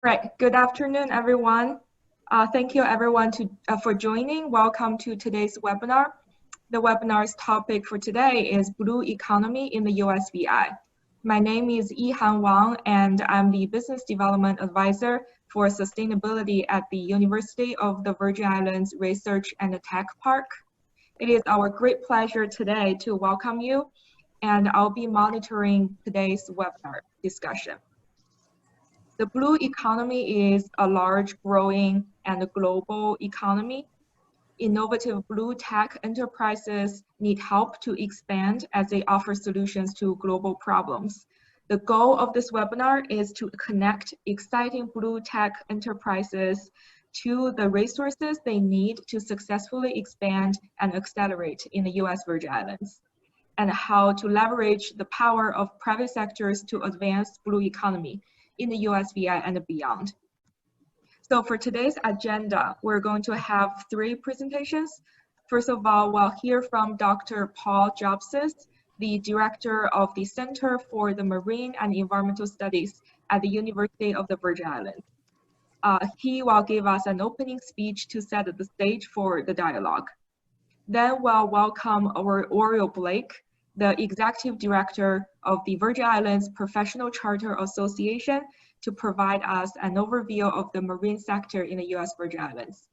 Right. Good afternoon, everyone. Thank you, everyone, for joining. Welcome to today's webinar. The webinar's topic for today is Blue Economy in the USVI. My name is Yihan Wang, and I'm the Business Development Advisor for Sustainability at the University of the Virgin Islands Research and Tech Park. It is our great pleasure today to welcome you, and I'll be monitoring today's webinar discussion. The blue economy is a large, growing, and global economy. Innovative blue tech enterprises need help to expand as they offer solutions to global problems. The goal of this webinar is to connect exciting blue tech enterprises to the resources they need to successfully expand and accelerate in the US Virgin Islands, and how to leverage the power of private sectors to advance blue economy in the USVI and beyond. So for today's agenda, we're going to have 3 presentations. First of all, we'll hear from Dr. Paul Jobsis, the Director of the Center for the Marine and Environmental Studies at the University of the Virgin Islands. He will give us an opening speech to set the stage for the dialogue. Then we'll welcome our Oriel Blake, the Executive Director of the Virgin Islands Professional Charter Association, to provide us an overview of the marine sector in the US Virgin Islands.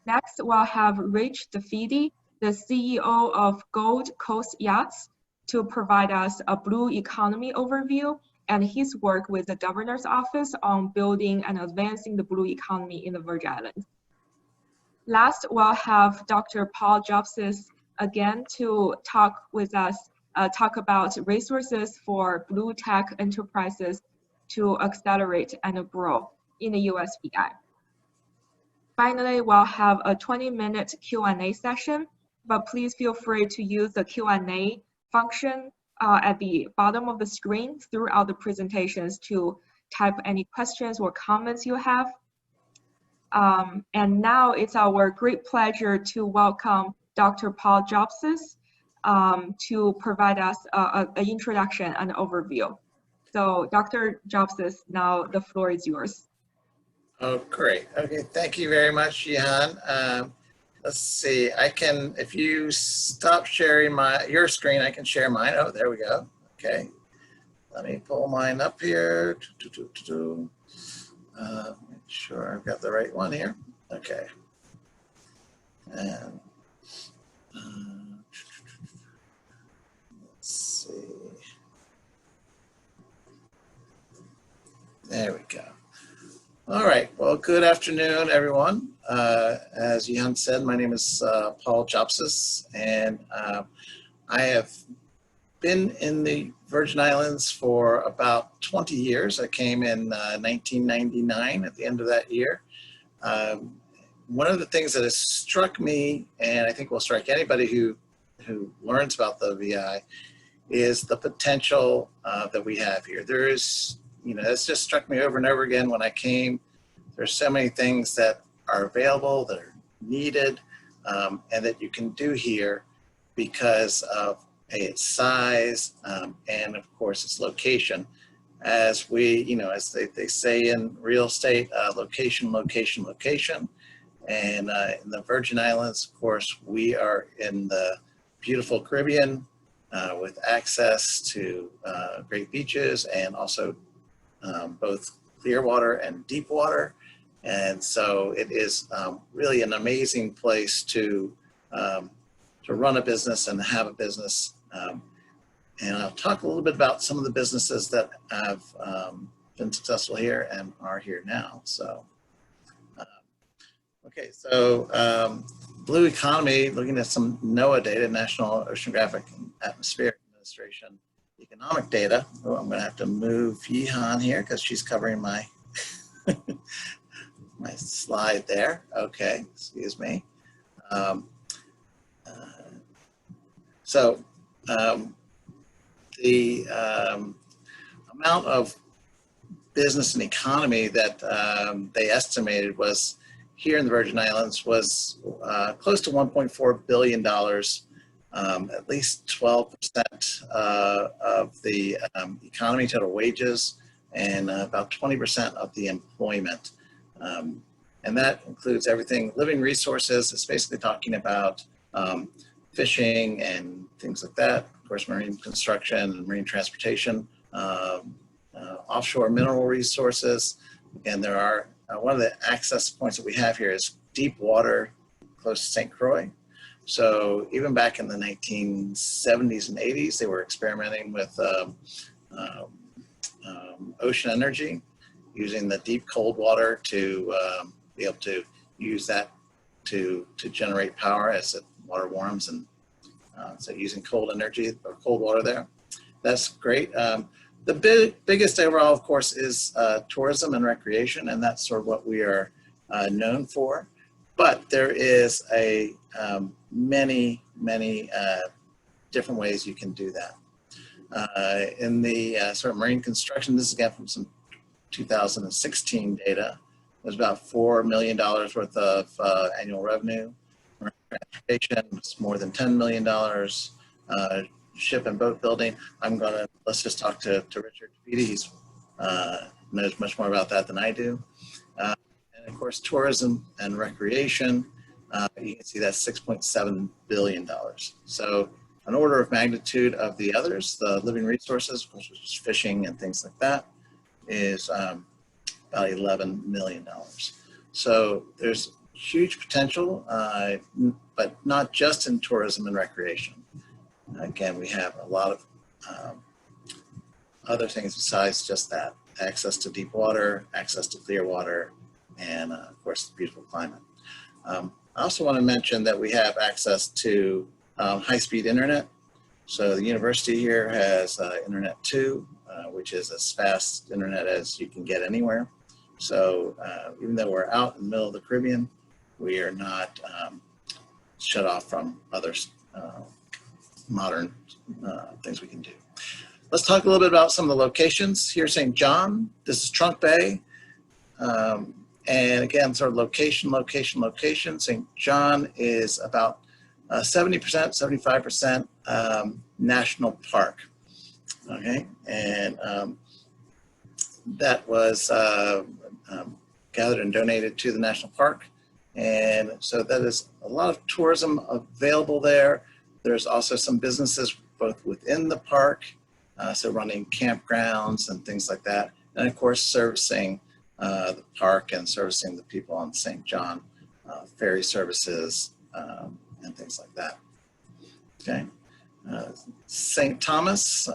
Next, we'll have Rich DeFede, the CEO of Gold Coast Yachts, to provide us a blue economy overview and his work with the Governor's Office on building and advancing the blue economy in the Virgin Islands. Last, we'll have Dr. Paul Jobsis again to talk with us, talk about resources for blue tech enterprises to accelerate and grow in the USVI. Finally, we'll have a 20-minute Q&A session, but please feel free to use the Q&A function at the bottom of the screen throughout the presentations to type any questions or comments you have. And now it's our great pleasure to welcome Dr. Paul Jobsis to provide us an introduction and overview. So Dr. Jobsis, now the floor is yours. Oh, great. Okay, thank you very much, Yihan. Let's see, I can, if you stop sharing your screen, I can share mine. Oh, there we go. Okay, let me pull mine up here. Make sure I've got the right one here. Okay. And let's see. There we go. All right. Well, good afternoon, everyone. As Yihan said, my name is Paul Jobsis, and I have been in the Virgin Islands for about 20 years. I came in 1999 at the end of that year. One of the things that has struck me, and I think will strike anybody who learns about the VI, is the potential that we have here. There is, it's just struck me over and over again when I came. There's so many things that are available, that are needed, and that you can do here because of its size and of course its location. As we, as they say in real estate, location, location, location. And in the Virgin Islands, of course, we are in the beautiful Caribbean with access to great beaches and also both clear water and deep water. And so it is really an amazing place to run a business and have a business. And I'll talk a little bit about some of the businesses that have been successful here and are here now. So, okay, so blue economy, looking at some NOAA data, National Oceanographic and Atmospheric Administration economic data. Oh, I'm going to have to move Yihan here because she's covering my my slide there. Okay, excuse me. The amount of business and economy that they estimated was here in the Virgin Islands was close to $1.4 billion. At least 12% of the economy, total wages and about 20% of the employment. And that includes everything. Living resources is basically talking about fishing and things like that. Of course, marine construction and marine transportation, offshore mineral resources. Again, there are, one of the access points that we have here is deep water close to St. Croix. So even back in the 1970s and 80s, they were experimenting with ocean energy, using the deep cold water to be able to use that to generate power as the water warms, and so using cold energy or cold water there. That's great. The biggest overall, of course, is tourism and recreation, and that's sort of what we are known for. But there is many different ways you can do that. In the sort of marine construction, this is again from some 2016 data, was about $4 million worth of annual revenue. Marine transportation was more than $10 million. Ship and boat building, let's just talk to Richard He knows much more about that than I do. And of course, tourism and recreation, you can see that's $6.7 billion. So an order of magnitude of the others, the living resources, which is fishing and things like that, is about $11 million. So there's huge potential, but not just in tourism and recreation. Again, we have a lot of other things besides just that: access to deep water, access to clear water, and of course, the beautiful climate. I also want to mention that we have access to high-speed internet. So the university here has internet 2, which is as fast internet as you can get anywhere. So even though we're out in the middle of the Caribbean, we are not shut off from other modern things we can do. Let's talk a little bit about some of the locations. Here's St. John. This is Trunk Bay. And again, sort of location. St. John is about 70%, 75% national park. Okay, and that was gathered and donated to the national park. And so that is a lot of tourism available there. There's also some businesses both within the park, so running campgrounds and things like that. And of course, servicing the park and servicing the people on St. John, ferry services and things like that. Okay. St. Thomas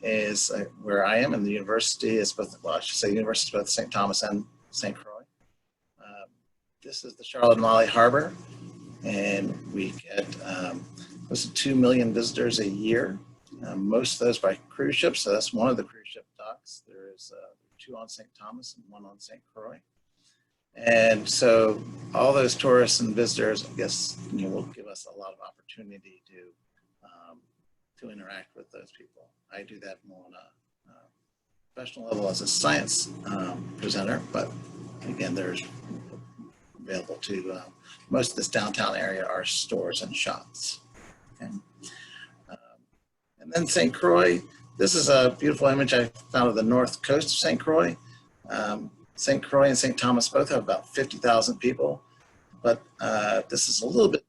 is where I am, and the university is both, well, I should say university is both St. Thomas and St. Croix. This is the Charlotte and Raleigh Harbor, and we get close to 2 million visitors a year, most of those by cruise ships. So that's one of the cruise ship docks. There is 2 on St. Thomas and 1 on St. Croix. And so all those tourists and visitors, I guess, will give us a lot of opportunity to interact with those people. I do that more on a professional level as a science presenter, but again, there's available to most of this downtown area are stores and shops. Okay. And then St. Croix, this is a beautiful image I found of the north coast of St. Croix. St. Croix and St. Thomas both have about 50,000 people, but this is a little bit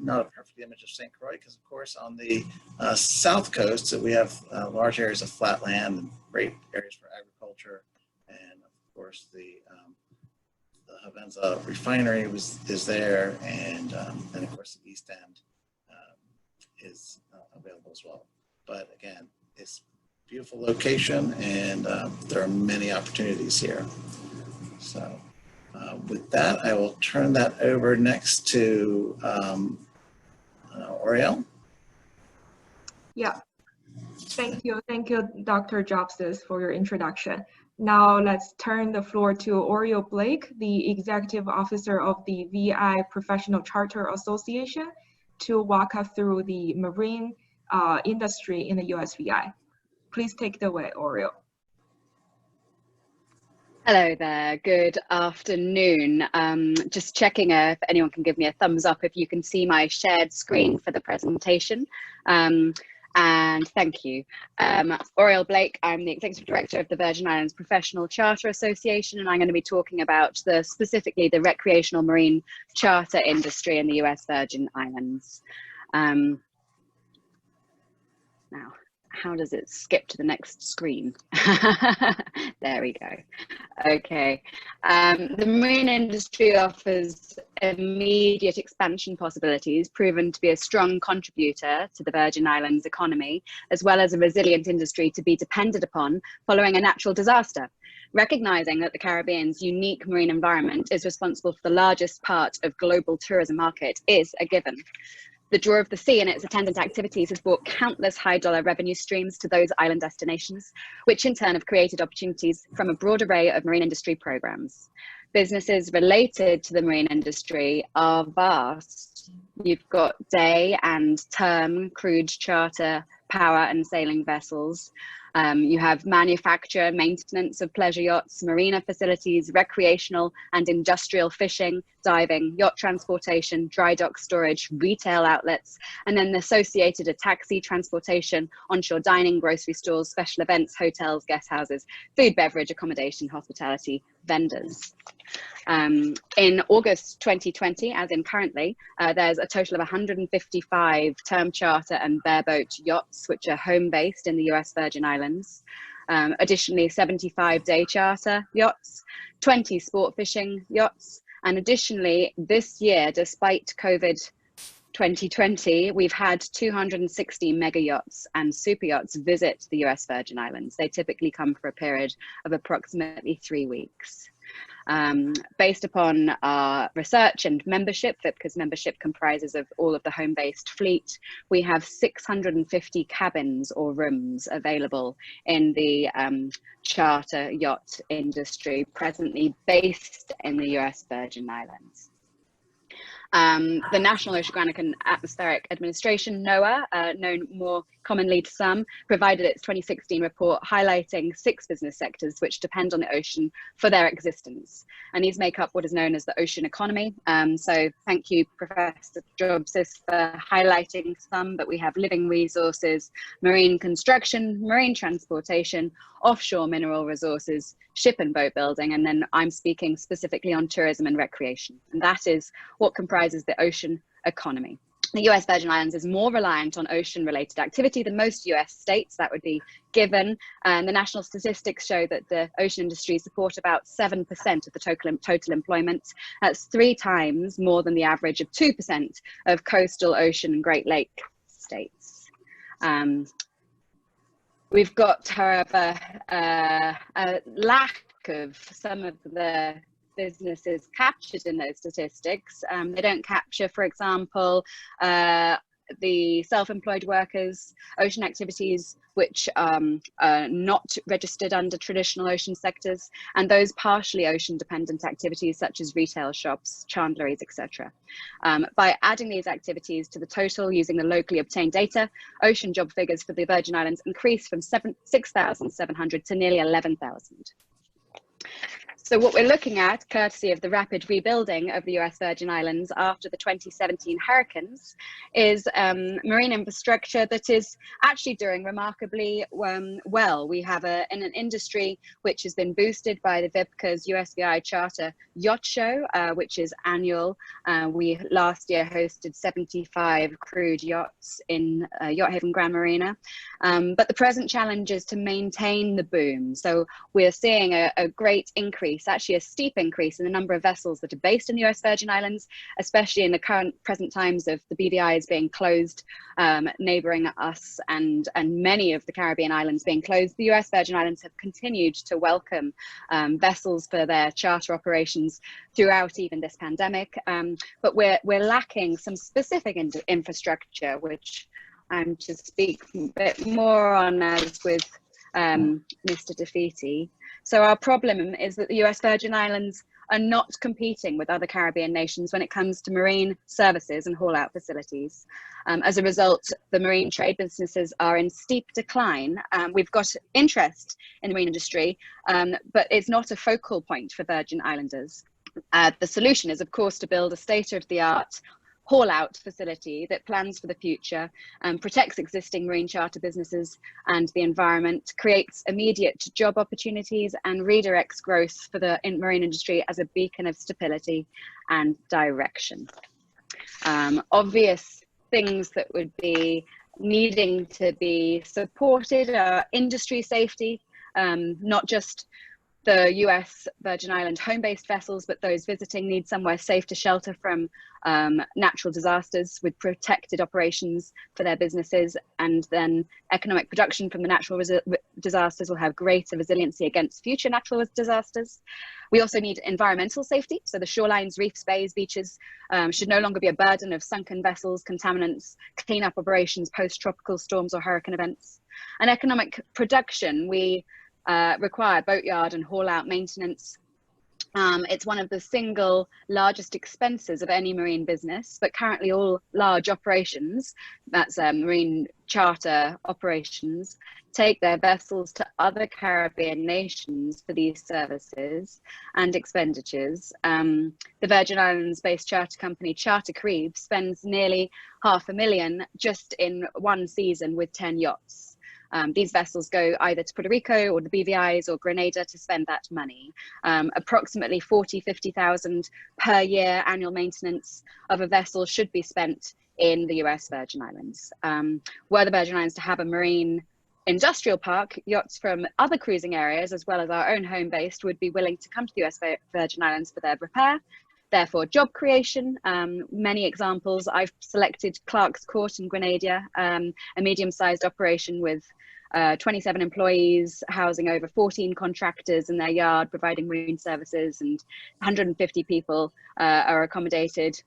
not a perfect image of St. Croix, because of course on the south coast we have large areas of flat land and great areas for agriculture, and of course the Havenza refinery is there, and of course the East End is available as well. But again, it's a beautiful location, and there are many opportunities here. So with that, I will turn that over next to Oriel. Yeah, thank you, Dr. Jobses, for your introduction. Now let's turn the floor to Oriel Blake, the Executive Officer of the VI Professional Charter Association, to walk us through the marine industry in the USVI. Please take it away, Oriel. Hello there, good afternoon. Just checking if anyone can give me a thumbs up if you can see my shared screen for the presentation. And thank you. Oriel Blake, I'm the Executive Director of the Virgin Islands Professional Charter Association, and I'm going to be talking about specifically the recreational marine charter industry in the US Virgin Islands. Now, how does it skip to the next screen? There we go. Okay. The marine industry offers immediate expansion possibilities, proven to be a strong contributor to the Virgin Islands economy, as well as a resilient industry to be depended upon following a natural disaster. Recognizing that the Caribbean's unique marine environment is responsible for the largest part of global tourism market is a given. The draw of the sea and its attendant activities has brought countless high-dollar revenue streams to those island destinations, which in turn have created opportunities from a broad array of marine industry programs. Businesses related to the marine industry are vast. You've got day and term crude charter, power and sailing vessels. You have manufacture, maintenance of pleasure yachts, marina facilities, recreational and industrial fishing, diving, yacht transportation, dry dock storage, retail outlets, and then the associated taxi transportation, onshore dining, grocery stores, special events, hotels, guest houses, food, beverage, accommodation, hospitality, vendors. In August 2020, as in currently, there's a total of 155 term charter and bareboat yachts, which are home-based in the US Virgin Islands. Additionally, 75 day charter yachts, 20 sport fishing yachts, and additionally, this year, despite COVID 2020, we've had 260 mega yachts and super yachts visit the US Virgin Islands. They typically come for a period of approximately 3 weeks. Based upon our research and membership, because membership comprises of all of the home-based fleet, we have 650 cabins or rooms available in the charter yacht industry, presently based in the US Virgin Islands. The National Oceanic and Atmospheric Administration, NOAA, known more commonly to some, provided its 2016 report highlighting 6 business sectors which depend on the ocean for their existence. And these make up what is known as the ocean economy. So thank you, Professor Jobsis, for highlighting some, but we have living resources, marine construction, marine transportation, offshore mineral resources, ship and boat building, and then I'm speaking specifically on tourism and recreation. And that is what comprises the ocean economy. The US Virgin Islands is more reliant on ocean-related activity than most US states, that would be given. And the national statistics show that the ocean industry support about 7% of the total employment. That's 3 times more than the average of 2% of coastal ocean and Great Lake states. We've got, however, a lack of some of the businesses captured in those statistics. They don't capture, for example, the self-employed workers, ocean activities which are not registered under traditional ocean sectors, and those partially ocean-dependent activities such as retail shops, chandleries, etc. By adding these activities to the total using the locally obtained data, ocean job figures for the Virgin Islands increased from 6,700 to nearly 11,000. So what we're looking at, courtesy of the rapid rebuilding of the US Virgin Islands after the 2017 hurricanes, is marine infrastructure that is actually doing remarkably well. We have an industry which has been boosted by the VIPCA's USVI Charter Yacht Show, which is annual. We last year hosted 75 crude yachts in Yacht Haven Grand Marina. But the present challenge is to maintain the boom. So we're seeing a great increase, actually a steep increase in the number of vessels that are based in the US Virgin Islands, especially in the present times of the BVIs being closed, neighboring us, and many of the Caribbean islands being closed. The US Virgin Islands have continued to welcome vessels for their charter operations throughout even this pandemic. But we're lacking some specific infrastructure, which I'm to speak a bit more on as with Mr. DeFeeti. So our problem is that the US Virgin Islands are not competing with other Caribbean nations when it comes to marine services and haul-out facilities. As a result, the marine trade businesses are in steep decline. We've got interest in the marine industry, but it's not a focal point for Virgin Islanders. The solution is, of course, to build a state-of-the-art haul-out facility that plans for the future, protects existing marine charter businesses and the environment, creates immediate job opportunities, and redirects growth for the marine industry as a beacon of stability and direction. Obvious things that would be needing to be supported are industry safety, not just the US Virgin Island home-based vessels, but those visiting need somewhere safe to shelter from natural disasters with protected operations for their businesses, and then economic production from the natural disasters will have greater resiliency against future natural disasters. We also need environmental safety, so the shorelines, reefs, bays, beaches should no longer be a burden of sunken vessels, contaminants, cleanup operations, post-tropical storms or hurricane events. And economic production, we require boatyard and haul-out maintenance. It's one of the single largest expenses of any marine business, but currently all large operations, that's marine charter operations, take their vessels to other Caribbean nations for these services and expenditures. The Virgin Islands based charter company Charter Creeve spends nearly $500,000 just in one season with 10 yachts. These vessels go either to Puerto Rico or the BVIs or Grenada to spend that money. Approximately 50,000 per year annual maintenance of a vessel should be spent in the US Virgin Islands. Were the Virgin Islands to have a marine industrial park, yachts from other cruising areas as well as our own home base would be willing to come to the US Virgin Islands for their repair. Therefore, job creation, many examples. I've selected Clark's Court in Grenada, a medium-sized operation with 27 employees, housing over 14 contractors in their yard, providing marine services, and 150 people are accommodated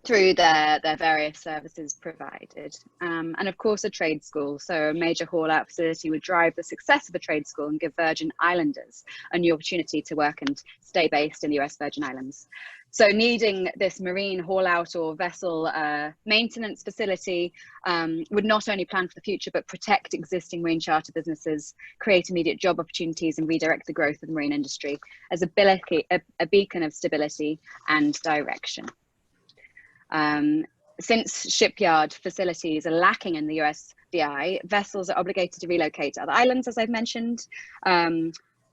through their various services provided. And of course, a trade school. So a major haul-out facility would drive the success of a trade school and give Virgin Islanders a new opportunity to work and stay based in the US Virgin Islands. So needing this marine haul-out or vessel maintenance facility would not only plan for the future, but protect existing marine charter businesses, create immediate job opportunities, and redirect the growth of the marine industry as a beacon of stability and direction. Since shipyard facilities are lacking in the USVI, vessels are obligated to relocate to other islands, as I've mentioned.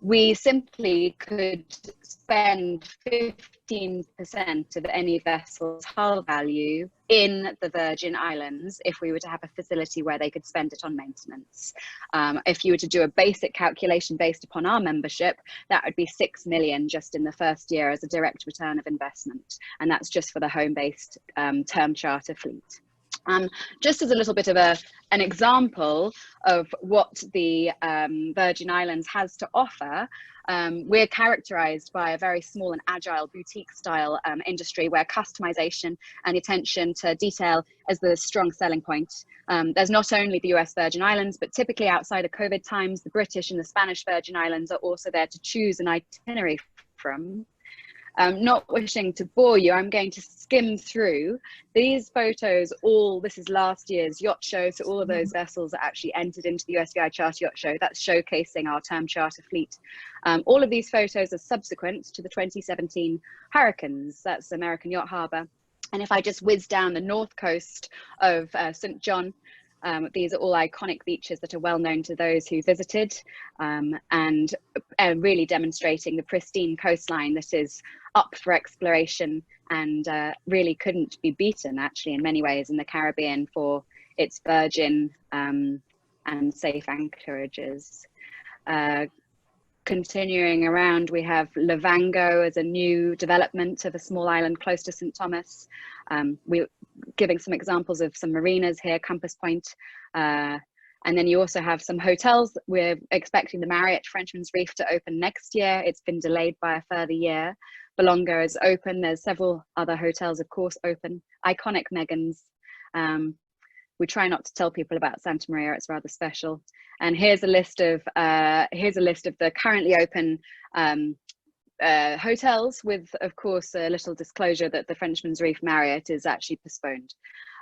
We simply could spend 15% of any vessel's hull value in the Virgin Islands if we were to have a facility where they could spend it on maintenance. If you were to do a basic calculation based upon our membership, that would be $6 million just in the first year as a direct return of investment. And that's just for the home-based term charter fleet. Just as a little bit of an example of what the Virgin Islands has to offer, we're characterized by a very small and agile boutique style industry where customization and attention to detail is the strong selling point. There's not only the US Virgin Islands, but typically outside of COVID times, the British and the Spanish Virgin Islands are also there to choose an itinerary from. Not wishing to bore you, I'm going to skim through these photos. This is last year's yacht show, so all of those vessels that actually entered into the USVI Charter Yacht Show, that's showcasing our term charter fleet. All of these photos are subsequent to the 2017 hurricanes, that's American Yacht Harbor. And if I just whiz down the north coast of St. John, these are all iconic beaches that are well known to those who visited, and really demonstrating the pristine coastline that is up for exploration and really couldn't be beaten actually in many ways in the Caribbean for its virgin and safe anchorages. Continuing around, we have Levango as a new development of a small island close to St Thomas. We're giving some examples of some marinas here, Compass Point. And then you also have some hotels. We're expecting the Marriott Frenchman's Reef to open next year. It's been delayed by a further year. Belonga is open. There's several other hotels, of course, open. Iconic Megans. We try not to tell people about Santa Maria. It's rather special. And here's a list of the currently open hotels, with, of course, a little disclosure that the Frenchman's Reef Marriott is actually postponed.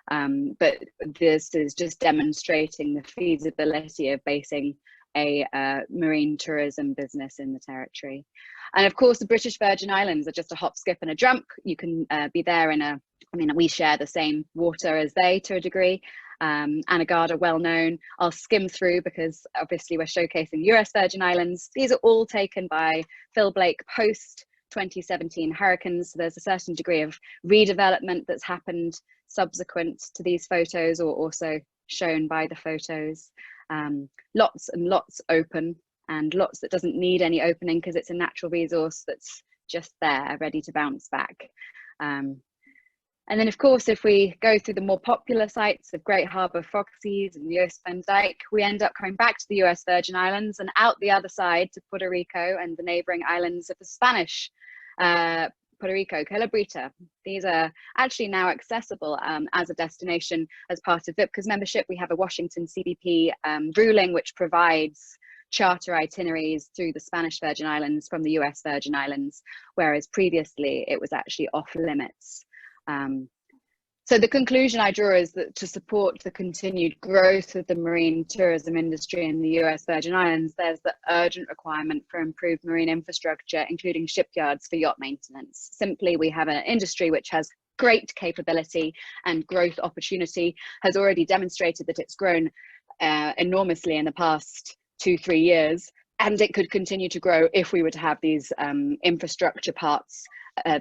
But this is just demonstrating the feasibility of basing a marine tourism business in the territory. And of course, the British Virgin Islands are just a hop, skip and a jump. You can be there in a, I mean, we share the same water as they to a degree. Anegada, well known. I'll skim through because obviously we're showcasing US Virgin Islands. These are all taken by Phil Blake post 2017 hurricanes. So there's a certain degree of redevelopment that's happened subsequent to these photos, or also shown by the photos. Lots and lots open, and lots that doesn't need any opening because it's a natural resource that's just there, ready to bounce back. And then, of course, if we go through the more popular sites of Great Harbour, Foxes and US Van Dyke, we end up coming back to the US Virgin Islands and out the other side to Puerto Rico and the neighbouring islands of the Spanish Puerto Rico, Calabrita. These are actually now accessible as a destination as part of VIPCA's membership. We have a Washington CBP ruling which provides charter itineraries through the Spanish Virgin Islands from the US Virgin Islands, whereas previously it was actually off limits. So the conclusion I draw is that to support the continued growth of the marine tourism industry in the US Virgin Islands, there's the urgent requirement for improved marine infrastructure, including shipyards for yacht maintenance. Simply, we have an industry which has great capability and growth opportunity, has already demonstrated that it's grown enormously in the past 2-3 years, and it could continue to grow if we were to have these infrastructure parts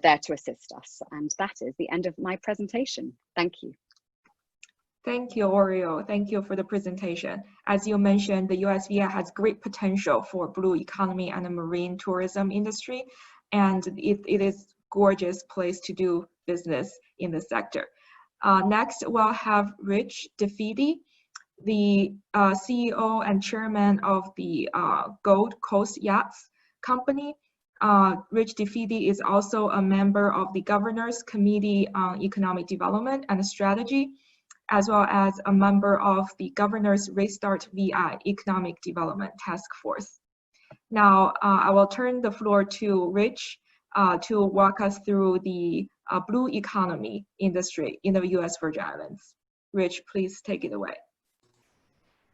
there to assist us. And that is the end of my presentation. Thank you. Thank you, Oriol. Thank you for the presentation. As you mentioned, the USVI has great potential for blue economy and the marine tourism industry, and it is a gorgeous place to do business in the sector. Next, we'll have Rich DeFede, the CEO and chairman of the Gold Coast Yachts Company. Rich DeFede is also a member of the Governor's Committee on Economic Development and Strategy, as well as a member of the Governor's Restart VI Economic Development Task Force. Now, I will turn the floor to Rich to walk us through the blue economy industry in the US Virgin Islands. Rich, please take it away.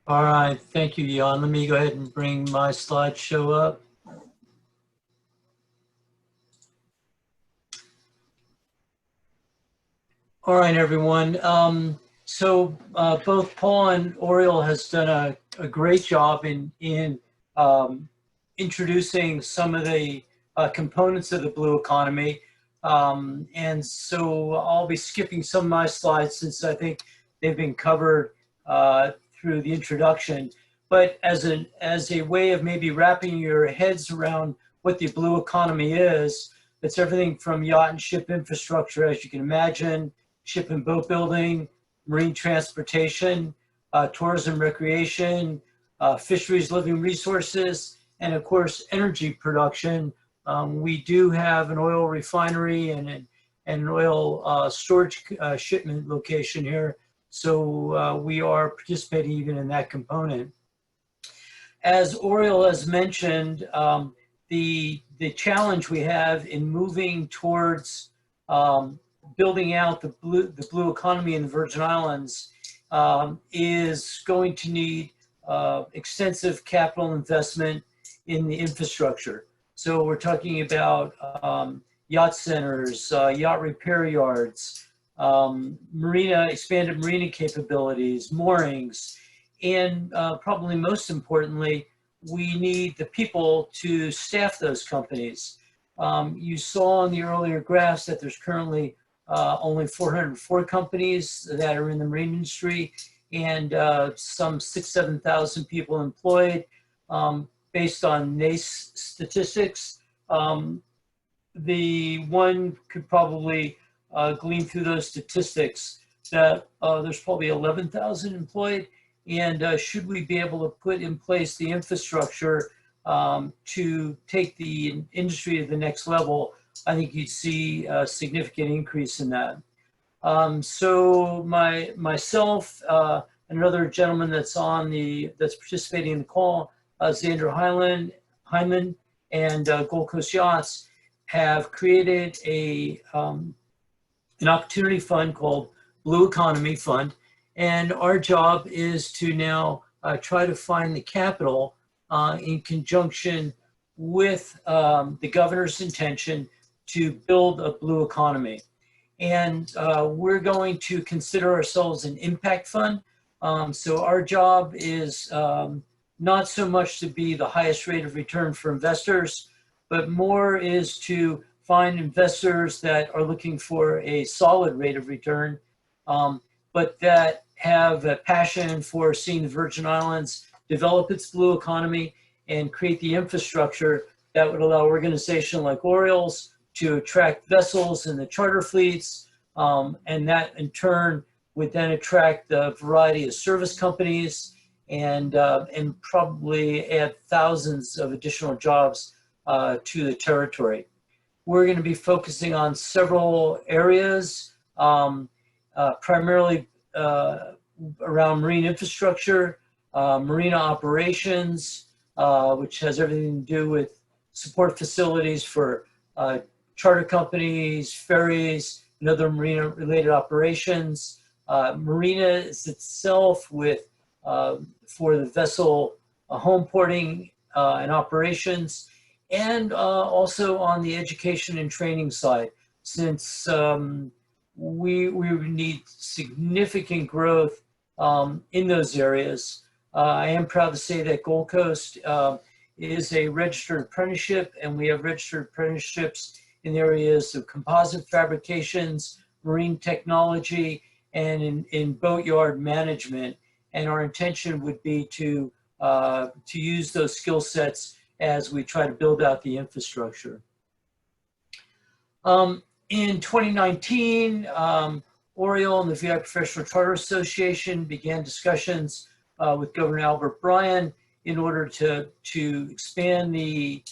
All right, thank you, Jan. Let me go ahead and bring my slideshow up. All right, everyone. So both Paul and Oriol has done a great job in introducing some of the components of the blue economy. And so I'll be skipping some of my slides since I think they've been covered through the introduction. But as a way of maybe wrapping your heads around what the blue economy is, it's everything from yacht and ship infrastructure, as you can imagine, ship and boat building, marine transportation, tourism, recreation, fisheries, living resources, and of course, energy production. We do have an oil refinery and an oil storage shipment location here. So we are participating even in that component. As Oriol has mentioned, the challenge we have in moving towards building out the blue economy in the Virgin Islands is going to need extensive capital investment in the infrastructure. So we're talking about yacht centers, yacht repair yards, expanded marina capabilities, moorings, and probably most importantly, we need the people to staff those companies. You saw in the earlier graphs that there's currently only 404 companies that are in the marine industry, and some 6,000–7,000 people employed. Based on NACE statistics, the one could probably glean through those statistics that there's probably 11,000 employed, and should we be able to put in place the infrastructure to take the industry to the next level, I think you'd see a significant increase in that. So myself and another gentleman that's participating in the call, Xander Hyman and Gold Coast Yachts, have created an opportunity fund called Blue Economy Fund. And our job is to now try to find the capital in conjunction with the governor's intention to build a blue economy. And we're going to consider ourselves an impact fund. So our job is not so much to be the highest rate of return for investors, but more is to find investors that are looking for a solid rate of return, but that have a passion for seeing the Virgin Islands develop its blue economy and create the infrastructure that would allow organizations like Orioles to attract vessels in the charter fleets, and that in turn would then attract a variety of service companies and probably add thousands of additional jobs to the territory. We're going to be focusing on several areas, primarily around marine infrastructure, marina operations, which has everything to do with support facilities for charter companies, ferries, and other marina-related operations. Marinas itself with for the vessel home porting and operations, and also on the education and training side, since we need significant growth in those areas. I am proud to say that Gold Coast is a registered apprenticeship, and we have registered apprenticeships in the areas of composite fabrications, marine technology, and in boatyard management. And our intention would be to use those skill sets as we try to build out the infrastructure. In 2019, Oriole and the VI Professional Charter Association began discussions with Governor Albert Bryan in order to expand the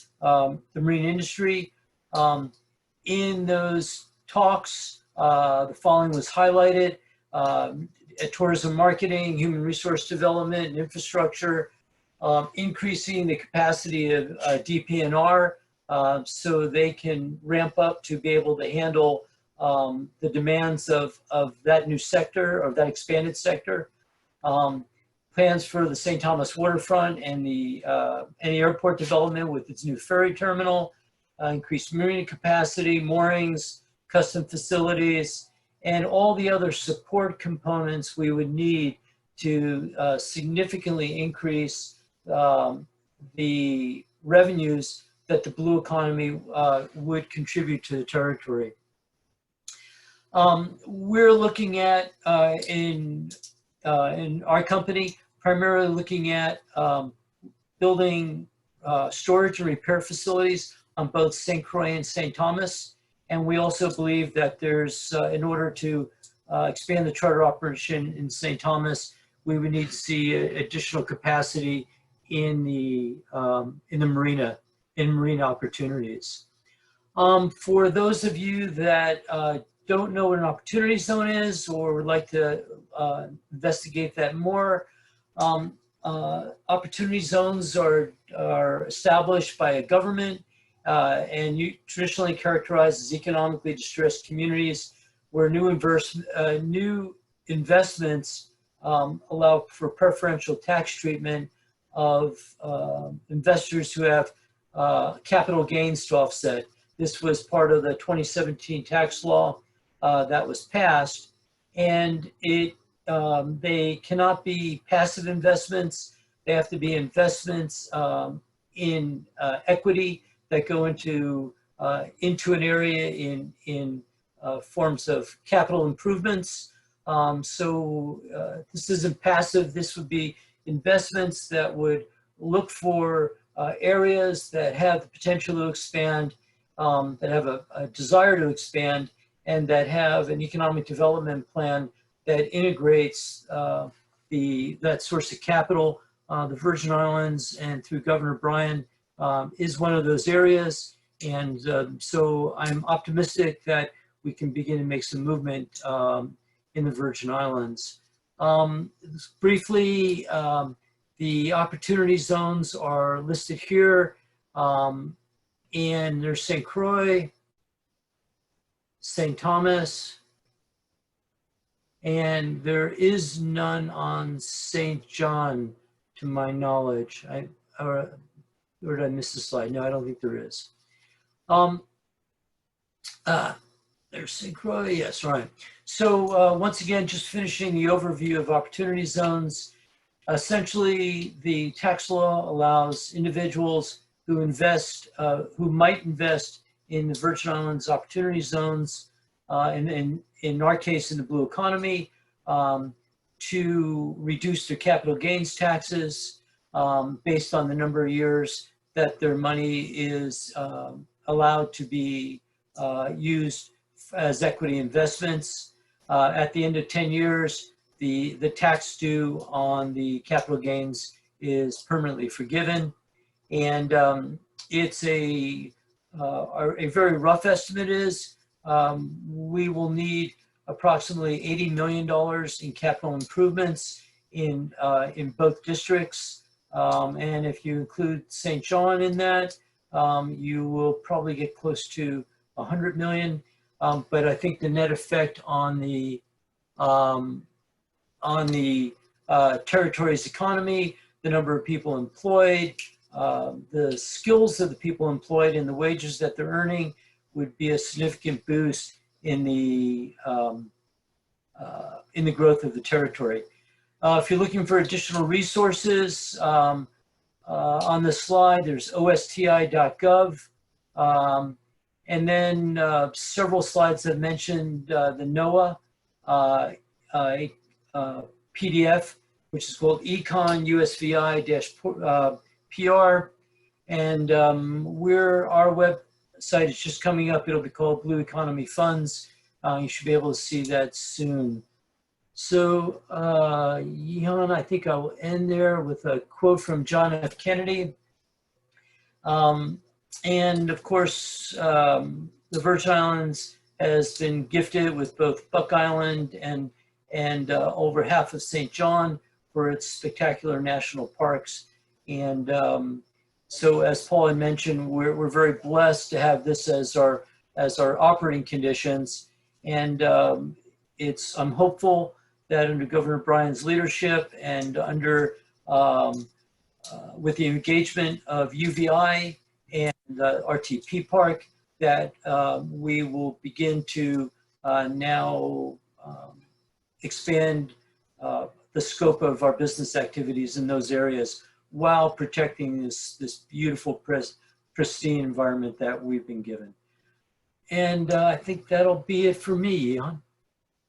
marine industry. In those talks, the following was highlighted: tourism marketing, human resource development, and infrastructure, increasing the capacity of DP&R so they can ramp up to be able to handle the demands of that new sector, of that expanded sector. Plans for the St. Thomas waterfront and the airport development with its new ferry terminal, increased marina capacity, moorings, custom facilities, and all the other support components we would need to significantly increase the revenues that the blue economy would contribute to the territory. We're looking at, in our company, primarily looking at building storage and repair facilities on both St. Croix and St. Thomas. And we also believe that there's, in order to expand the charter operation in St. Thomas, we would need to see additional capacity in the marina, in marine opportunities. For those of you that don't know what an opportunity zone is or would like to investigate that more, opportunity zones are established by a government and traditionally characterized as economically distressed communities where new investments allow for preferential tax treatment of investors who have capital gains to offset. This was part of the 2017 tax law that was passed, and they cannot be passive investments. They have to be investments in equity that go into an area in forms of capital improvements. This isn't passive. This would be investments that would look for areas that have the potential to expand, that have a desire to expand, and that have an economic development plan that integrates that source of capital. The Virgin Islands, and through Governor Bryan, is one of those areas. And so I'm optimistic that we can begin to make some movement in the Virgin Islands. Briefly, the opportunity zones are listed here, and there's St. Croix, St. Thomas, and there is none on St. John, to my knowledge. or did I miss the slide? No, I don't think there is. There's St. Croix, yes, right. So once again, just finishing the overview of opportunity zones. Essentially, the tax law allows individuals who invest, who might invest in the Virgin Islands opportunity zones, and in our case, in the blue economy, to reduce their capital gains taxes based on the number of years that their money is allowed to be used as equity investments. At the end of 10 years, the tax due on the capital gains is permanently forgiven. And it's a very rough estimate is we will need approximately $80 million in capital improvements in both districts. And if you include St. John in that, you will probably get close to 100 million. But I think the net effect on the territory's economy, the number of people employed, the skills of the people employed, and the wages that they're earning would be a significant boost in the growth of the territory. If you're looking for additional resources, on the slide, there's osti.gov. And then several slides have mentioned the NOAA PDF, which is called Econ USVI-PR. And our website is just coming up. It'll be called Blue Economy Funds. You should be able to see that soon. So, Jan, I think I will end there with a quote from John F. Kennedy. And of course, the Virgin Islands has been gifted with both Buck Island and over half of St. John for its spectacular national parks. And so, as Paul had mentioned, we're very blessed to have this as our operating conditions. And I'm hopeful that under Governor Bryan's leadership and under with the engagement of UVI and RTP Park, that we will begin to now expand the scope of our business activities in those areas while protecting this beautiful, pristine environment that we've been given. And I think that'll be it for me, Jan.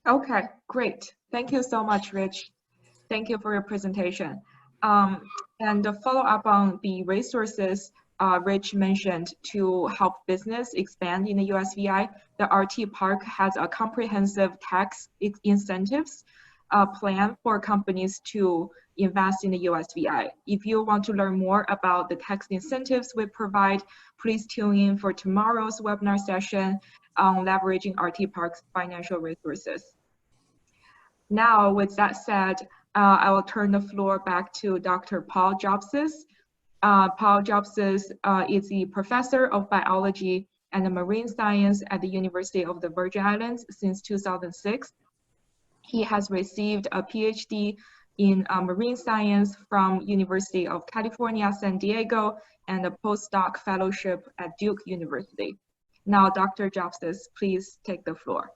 Okay, great. Thank you so much, Rich. Thank you for your presentation. And to follow up on the resources Rich mentioned to help business expand in the USVI, the RT Park has a comprehensive tax incentives plan for companies to invest in the USVI. If you want to learn more about the tax incentives we provide, please tune in for tomorrow's webinar session on leveraging RT Park's financial resources. Now, with that said, I will turn the floor back to Dr. Paul Jobses. Paul Jobses is the professor of biology and marine science at the University of the Virgin Islands since 2006. He has received a PhD in marine science from University of California, San Diego, and a postdoc fellowship at Duke University. Now, Dr. Jobses, please take the floor.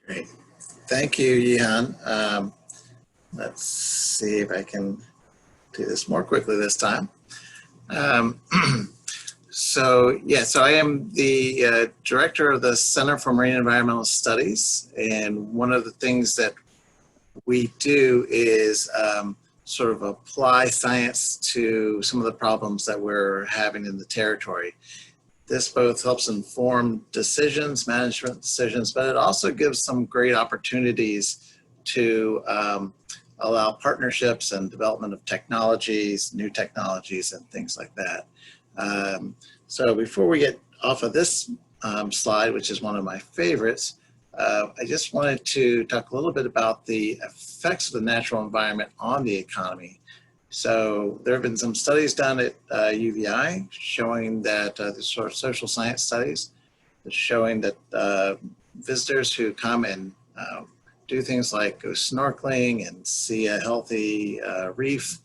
Great. Thank you, Jan. Let's see if I can do this more quickly this time. So I am the director of the Center for Marine Environmental Studies, and one of the things that we do is sort of apply science to some of the problems that we're having in the territory. This both helps inform decisions, management decisions, but it also gives some great opportunities to allow partnerships and development of technologies, new technologies, and things like that. So before we get off of this slide, which is one of my favorites, I just wanted to talk a little bit about the effects of the natural environment on the economy. So there have been some studies done at UVI showing that, the sort of social science studies, showing that visitors who come and do things like go snorkeling and see a healthy reef,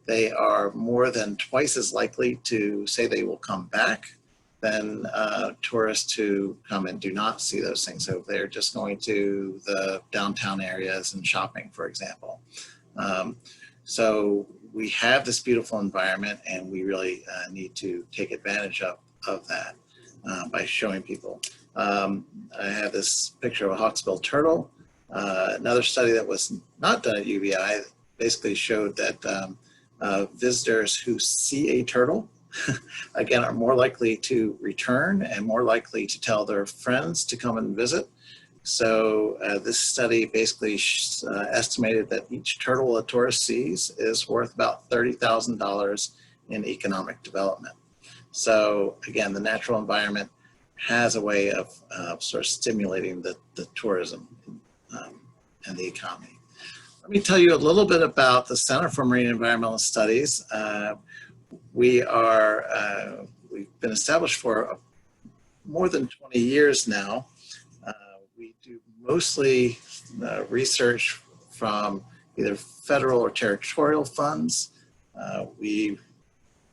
they are more than twice as likely to say they will come back than tourists who come and do not see those things. So they're just going to the downtown areas and shopping, for example. So we have this beautiful environment, and we really need to take advantage of that by showing people. I have this picture of a hawksbill turtle. Another study that was not done at UVI basically showed that visitors who see a turtle, again, are more likely to return and more likely to tell their friends to come and visit. So this study basically estimated that each turtle a tourist sees is worth about $30,000 in economic development. So again, the natural environment has a way of sort of stimulating the tourism and the economy. Let me tell you a little bit about the Center for Marine Environmental Studies. We've been established for more than 20 years now. We do mostly research from either federal or territorial funds. We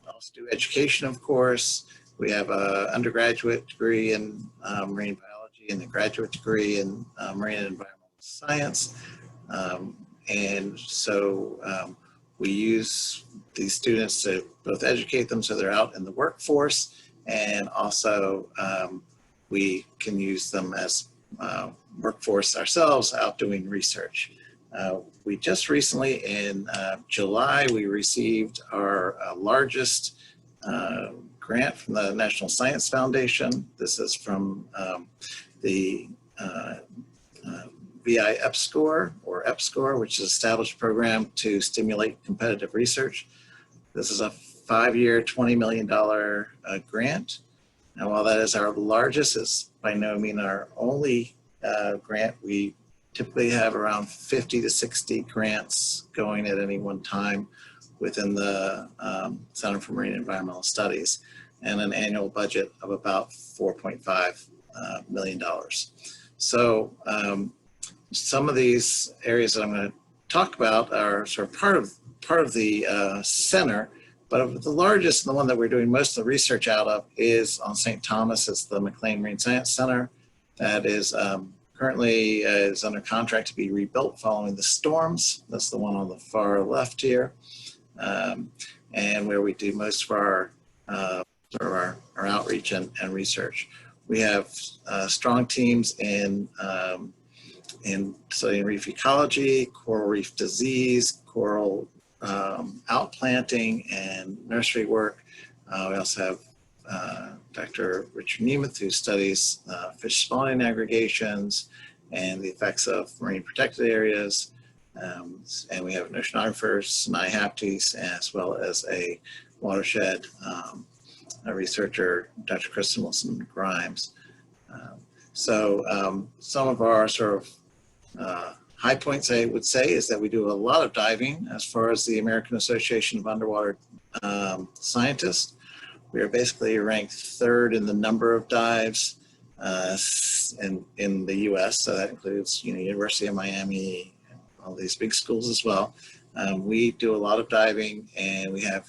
also do education, of course. We have an undergraduate degree in marine biology and a graduate degree in marine and environmental science. And so we use these students to both educate them so they're out in the workforce, and also we can use them as workforce ourselves out doing research. We just recently, in July, we received our largest grant from the National Science Foundation. This is from the VI EPSCoR, or EPSCoR, which is an established program to stimulate competitive research. This is a 5-year, $20 million grant. And while that is our largest, it's by no means our only grant. We typically have around 50 to 60 grants going at any one time within the Center for Marine Environmental Studies, and an annual budget of about $4.5 million. So some of these areas that I'm going to talk about are sort of part of the center, but the largest and the one that we're doing most of the research out of is on St. Thomas. It's the McLean Marine Science Center that is currently is under contract to be rebuilt following the storms. That's the one on the far left here, and where we do most of our outreach and research. We have strong teams in studying reef ecology, coral reef disease, coral outplanting, and nursery work. We also have Dr. Richard Nemeth, who studies fish spawning aggregations and the effects of marine protected areas. And we have oceanographers, Sinai Haptes, as well as a watershed a researcher, Dr. Kristen Wilson-Grimes. So some of our sort of high points, I would say, is that we do a lot of diving. As far as the American Association of Underwater Scientists, we are basically ranked 3rd in the number of dives in the U.S. So that includes, University of Miami, all these big schools as well. We do a lot of diving, and we have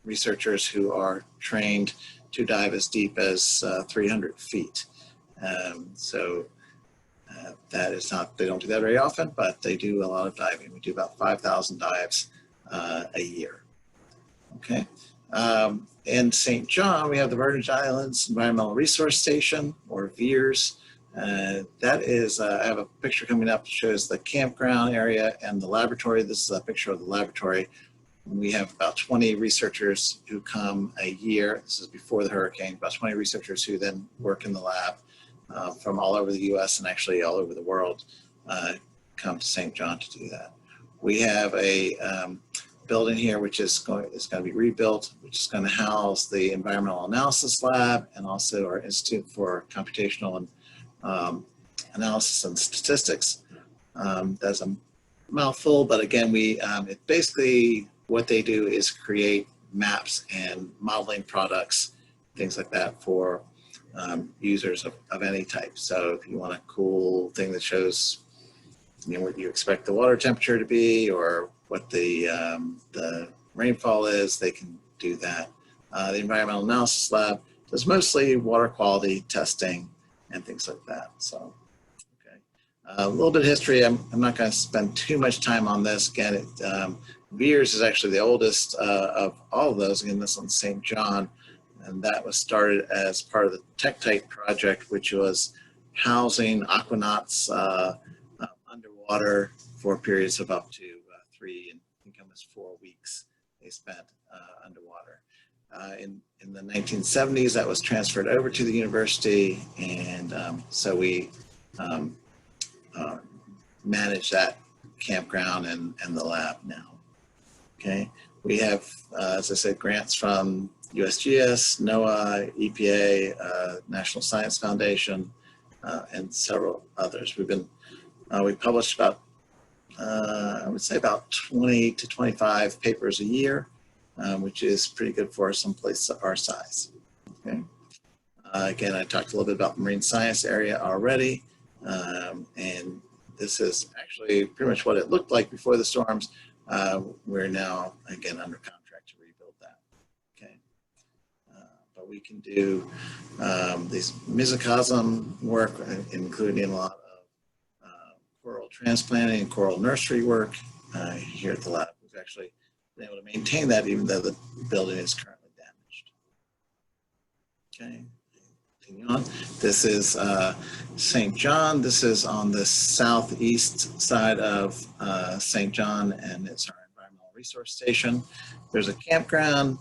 researchers who are trained to dive as deep as 300 feet. That is not, they don't do that very often, but they do a lot of diving. We do about 5,000 dives a year. Okay. In St. John, we have the Virgin Islands Environmental Resource Station, or VIERS. That is, I have a picture coming up that shows the campground area and the laboratory. This is a picture of the laboratory. We have about 20 researchers who come a year. This is before the hurricane, about 20 researchers who then work in the lab from all over the US and actually all over the world come to St. John to do that. We have a building here which is going to be rebuilt, which is going to house the Environmental Analysis Lab and also our Institute for Computational and Analysis and Statistics. That's a mouthful, but again, it basically, what they do is create maps and modeling products, things like that, for users of any type. So if you want a cool thing that shows what you expect the water temperature to be, or what the rainfall is, they can do that. The environmental analysis lab does mostly water quality testing and things like that. So, okay. A little bit of history. I'm not going to spend too much time on this. Again, VIERS is actually the oldest of all of those. Again, this one's St. John, and that was started as part of the Tektite project, which was housing aquanauts underwater for periods of up to 3 and I think almost 4 weeks they spent underwater. In the 1970s, that was transferred over to the university, and so we manage that campground and the lab now. Okay, we have, as I said, grants from USGS, NOAA, EPA, National Science Foundation, and several others. We published about, I would say about 20 to 25 papers a year, which is pretty good for some place our size. Okay. Again, I talked a little bit about the marine science area already, and this is actually pretty much what it looked like before the storms. We're now, again, under contract to rebuild that. Okay. But we can do these mesocosm work, including a lot of coral transplanting and coral nursery work here at the lab. We've actually been able to maintain that even though the building is currently damaged. Okay, continue on. This is St. John. This is on the southeast side of St. John, and it's our environmental resource station. There's a campground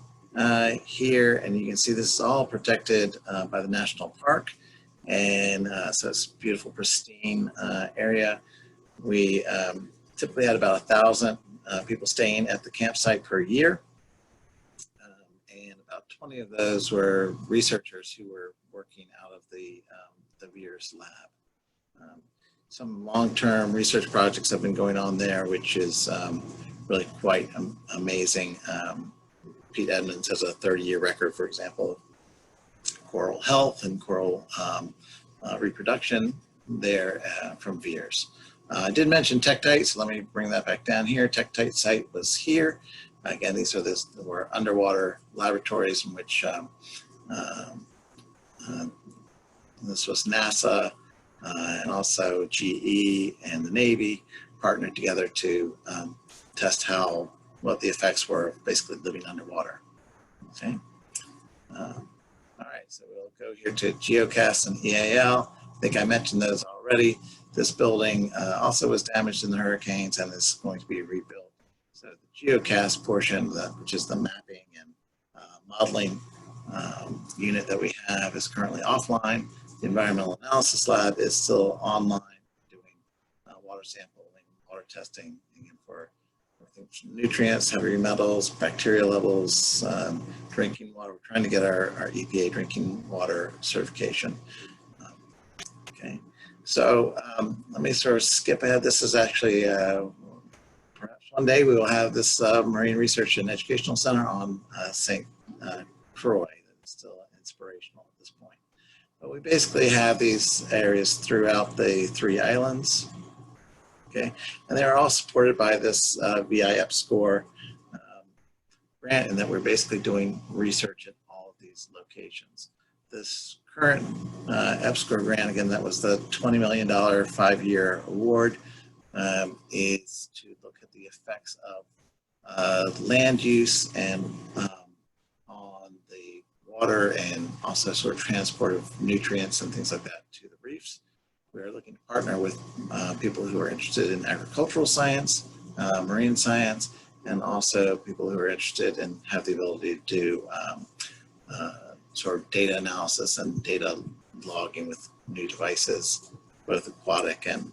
here, and you can see this is all protected by the national park, and so it's a beautiful, pristine area. We typically had about 1,000 people staying at the campsite per year, and about 20 of those were researchers who were working out of the VIERS lab. Some long-term research projects have been going on there, which is really quite amazing. Pete Edmonds has a 30-year record, for example, of coral health and coral reproduction there from VIERS. I did mention Tektite, so let me bring that back down here. Tektite site was here. Again, these were underwater laboratories in which this was NASA and also GE and the Navy partnered together to test what the effects were of basically living underwater. Okay. All right, so we'll go here to Geocast and EAL. I think I mentioned those already. This building also was damaged in the hurricanes and is going to be rebuilt. So the Geocast portion, which is the mapping and modeling unit that we have, is currently offline. The environmental analysis lab is still online, doing water sampling, water testing for nutrients, heavy metals, bacteria levels, drinking water. We're trying to get our EPA drinking water certification. Okay, so let me sort of skip ahead. This is actually, perhaps one day we will have this Marine Research and Educational Center on St. Croix. That's still inspirational at this point. But we basically have these areas throughout the 3 islands. Okay, and they're all supported by this VIEP score grant, and that we're basically doing research at all of these locations. This current EPSCoR grant, again, that was the $20 million 5-year award, is to look at the effects of land use and on the water, and also sort of transport of nutrients and things like that to the reefs. We're looking to partner with people who are interested in agricultural science, marine science, and also people who are interested and have the ability to do sort of data analysis and data logging with new devices, both aquatic and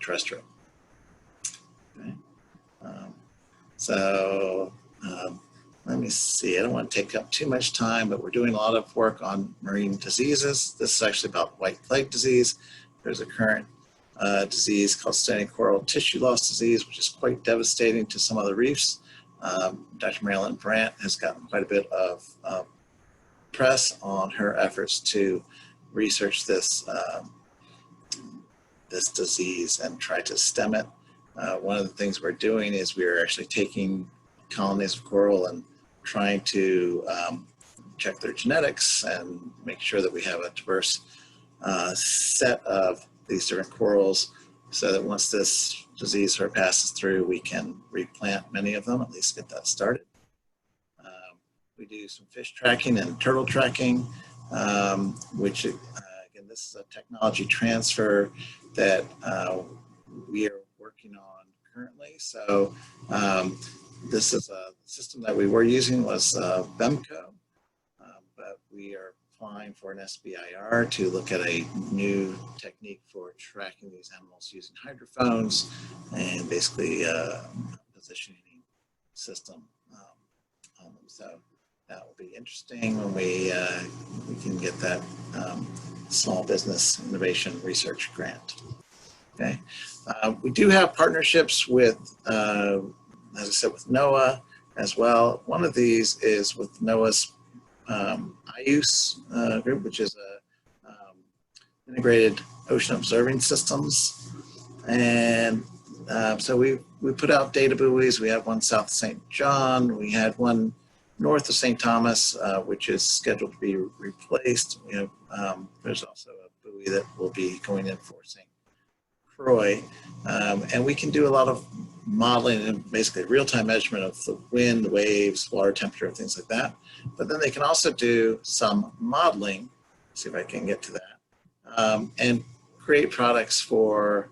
terrestrial. Okay. Let me see, I don't want to take up too much time, but we're doing a lot of work on marine diseases. This is actually about white plague disease. There's a current disease called stony coral tissue loss disease, which is quite devastating to some of the reefs. Dr. Marilyn Brandt has gotten quite a bit of press on her efforts to research this this disease and try to stem it. one of the things we're doing is we're actually taking colonies of coral and trying to check their genetics and make sure that we have a diverse set of these different corals, so that once this disease sort of passes through, we can replant many of them, at least get that started. We do some fish tracking and turtle tracking, which again, this is a technology transfer that we are working on currently. So this is a system that we were using was BEMCO, but we are applying for an SBIR to look at a new technique for tracking these animals using hydrophones and basically a positioning system on them. So that will be interesting when we can get that small business innovation research grant. Okay, we do have partnerships with, as I said, with NOAA as well. One of these is with NOAA's IUS group, which is a integrated ocean observing systems, and so we put out data buoys. We have one south of St. John. We had one north of St. Thomas, which is scheduled to be replaced. You know, there's also a buoy that will be going in for St. Croix, and we can do a lot of modeling and basically real-time measurement of the wind, waves, water temperature, things like that. But then they can also do some modeling, see if I can get to that, and create products for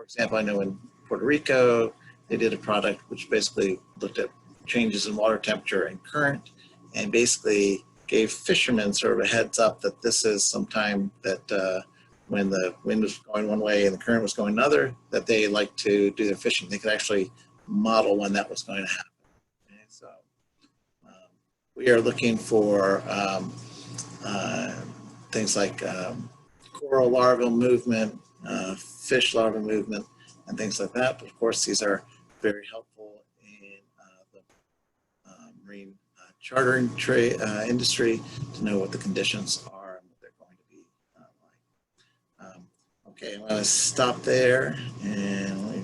example, I know in Puerto Rico, they did a product which basically looked at changes in water temperature and current, and basically gave fishermen sort of a heads up that this is some time that when the wind was going one way and the current was going another, that they like to do their fishing. They could actually model when that was going to happen. Okay, so we are looking for things like coral larval movement, fish larval movement, and things like that. But of course, these are very helpful in the marine chartering industry to know what the conditions are and what they're going to be like. Okay, I'm going to stop there and let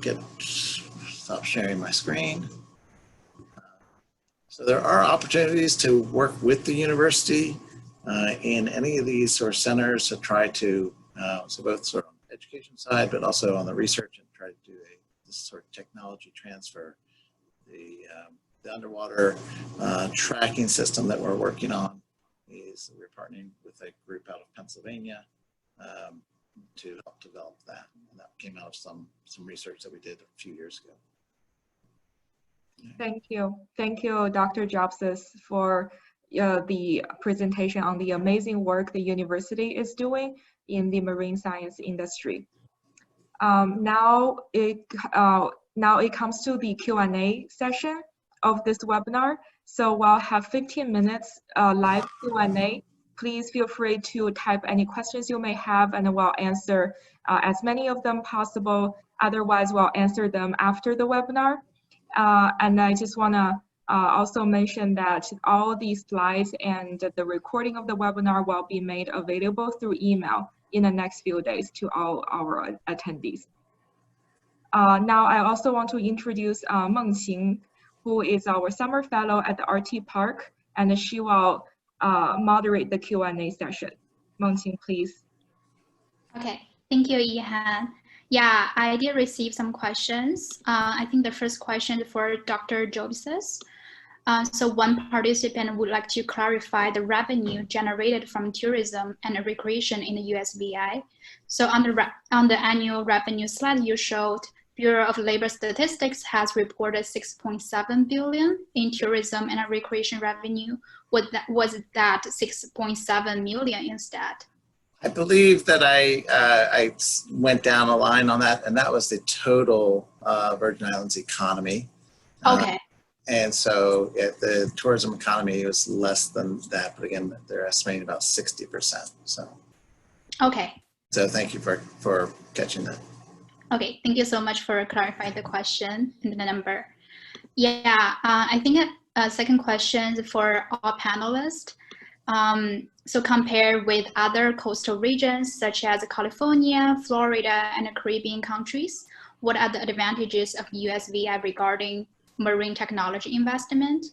me stop sharing my screen. So there are opportunities to work with the university in any of these sort of centers to try to, so both sort of on the education side, but also on the research, and try to do this sort of technology transfer. The underwater tracking system that we're working on is we're partnering with a group out of Pennsylvania to help develop that. And that came out of some research that we did a few years ago. Thank you. Thank you, Dr. Jobses, for the presentation on the amazing work the university is doing in the marine science industry. Now it comes to the Q&A session of this webinar. So we'll have 15 minutes live Q&A. Please feel free to type any questions you may have, and we'll answer as many of them possible. Otherwise, we'll answer them after the webinar. And I just want to also mention that all these slides and the recording of the webinar will be made available through email in the next few days to all our attendees. Now, I also want to introduce Mengqing, who is our summer fellow at the RT Park, and she will moderate the Q&A session. Mengqing, please. Okay, thank you, Yihan. Yeah, I did receive some questions. I think the first question for Dr. Jobses. So one participant would like to clarify the revenue generated from tourism and recreation in the USVI. So on the annual revenue slide you showed, Bureau of Labor Statistics has reported 6.7 billion in tourism and recreation revenue. Was that 6.7 million instead? I believe that I went down a line on that, and that was the total Virgin Islands economy. Okay. And so the tourism economy was less than that, but again, they're estimating about 60%. So. Okay. So thank you for catching that. Okay, thank you so much for clarifying the question and the number. Yeah, I think a second question for all panelists. So compared with other coastal regions such as California, Florida, and the Caribbean countries, what are the advantages of USVI regarding marine technology investment?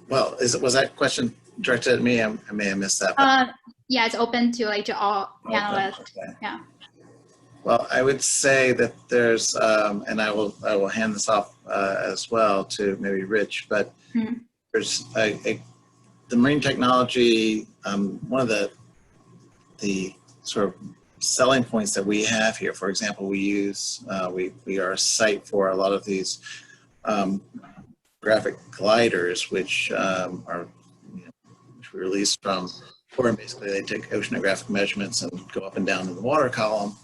Well, was that question directed at me? I may have missed that. Yeah, it's open to all panelists. Okay. Yeah. Well, I would say that there's, and I will hand this off as well to maybe Rich, but there's the marine technology. One of the sort of selling points that we have here, for example, we are a site for a lot of these graphic gliders, which are which we release from, or basically they take oceanographic measurements and go up and down in the water column.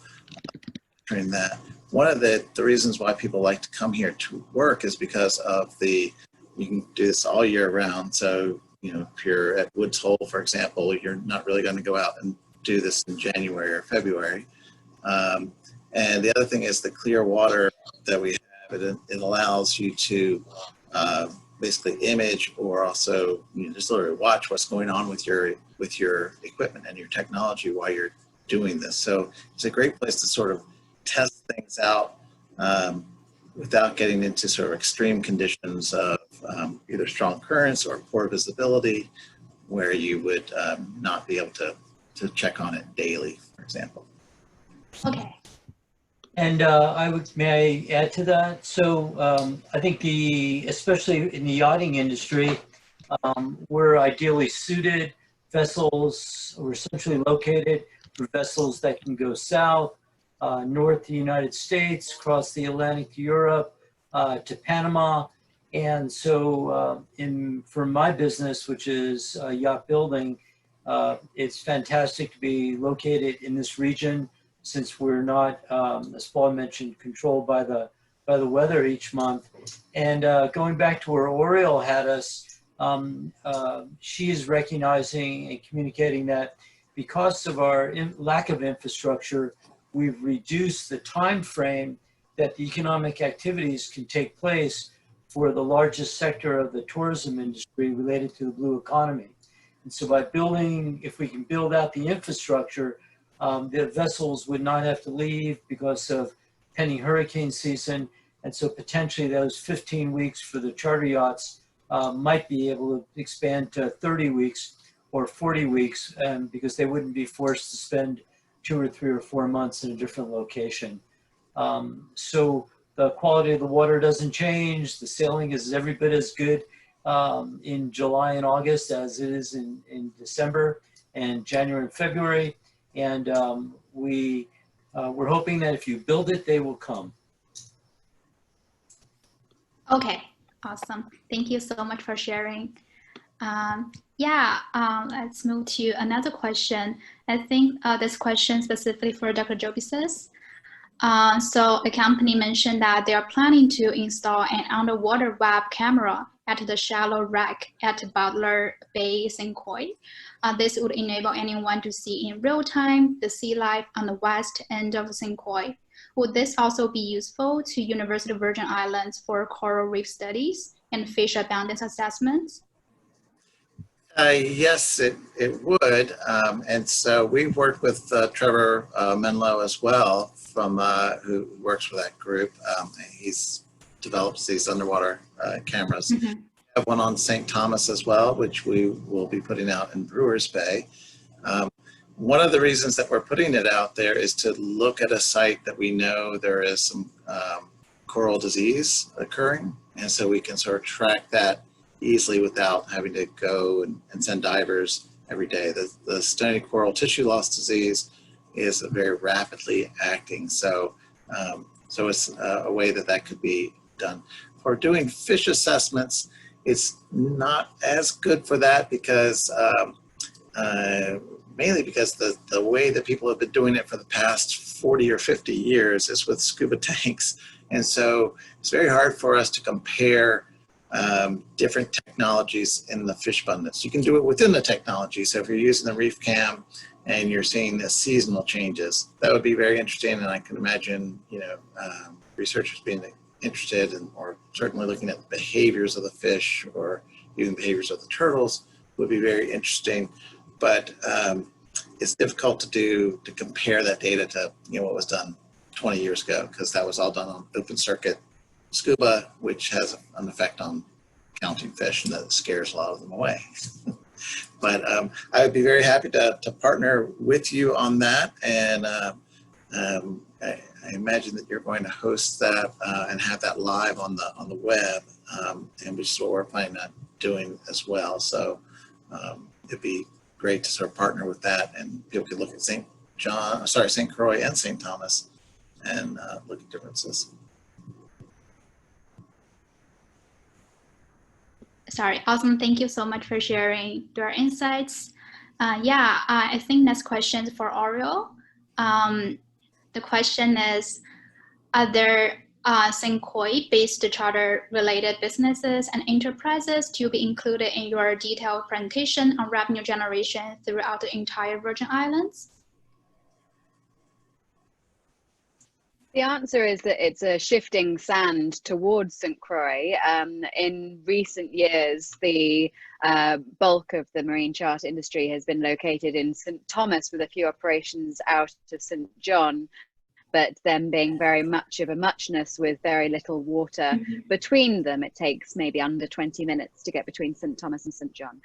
During that, one of the reasons why people like to come here to work is because of you can do this all year round. So, if you're at Woods Hole, for example, you're not really going to go out and do this in January or February. And the other thing is the clear water that we have, it allows you to basically image or also just literally watch what's going on with your equipment and your technology while you're doing this. So it's a great place to sort of test things out without getting into sort of extreme conditions of either strong currents or poor visibility, where you would not be able to check on it daily, for example. Okay. And may I add to that? So I think especially in the yachting industry, we're ideally suited. Vessels were centrally located for vessels that can go south, north to the United States, across the Atlantic to Europe, to Panama. And so for my business, which is yacht building, it's fantastic to be located in this region, since we're not, as Paul mentioned, controlled by the weather each month. And going back to where Oriole had us, she is recognizing and communicating that because of our lack of infrastructure, we've reduced the time frame that the economic activities can take place for the largest sector of the tourism industry related to the blue economy. And so by if we can build out the infrastructure, the vessels would not have to leave because of pending hurricane season. And so potentially those 15 weeks for the charter yachts might be able to expand to 30 weeks or 40 weeks because they wouldn't be forced to spend 2 or 3 or 4 months in a different location. So the quality of the water doesn't change. The sailing is every bit as good in July and August as it is in December and January and February. And we're hoping that if you build it, they will come. Okay, awesome. Thank you so much for sharing. Let's move to another question. I think this question specifically for Dr. Jobises. So the company mentioned that they are planning to install an underwater web camera at the shallow wreck at Butler Bay, St. Croix. This would enable anyone to see in real time the sea life on the west end of St. Croix. Would this also be useful to University of Virgin Islands for coral reef studies and fish abundance assessments? Yes, it would. And so we've worked with Trevor Menlo as well, who works for that group. He's develops these underwater cameras. Mm-hmm. We have one on St. Thomas as well, which we will be putting out in Brewers Bay. One of the reasons that we're putting it out there is to look at a site that we know there is some coral disease occurring. And so we can sort of track that easily without having to go and send divers every day. The stony coral tissue loss disease is very rapidly acting. So it's a way that could be done. For doing fish assessments, it's not as good for that because mainly because the way that people have been doing it for the past 40 or 50 years is with scuba tanks. And so it's very hard for us to compare different technologies in the fish abundance. You can do it within the technology. So if you're using the reef cam and you're seeing the seasonal changes, that would be very interesting. And I can imagine, researchers being interested in, or certainly looking at the behaviors of the fish or even behaviors of the turtles would be very interesting. But it's difficult to compare that data to what was done 20 years ago, because that was all done on open circuit scuba, which has an effect on counting fish, and that scares a lot of them away. But I would be very happy to partner with you on that, and I imagine that you're going to host that and have that live on the web, and which is what we're planning on doing as well. So it'd be great to sort of partner with that, and people could look at St. Croix and St. Thomas and look at differences. Sorry, awesome. Thank you so much for sharing your insights. I think next question is for Oriol. The question is, are there St. Croix-based charter-related businesses and enterprises to be included in your detailed presentation on revenue generation throughout the entire Virgin Islands? The answer is that it's a shifting sand towards St. Croix. In recent years, the bulk of the marine charter industry has been located in St. Thomas, with a few operations out of St. John, but them being very much of a muchness with very little water between them. It takes maybe under 20 minutes to get between St. Thomas and St. John.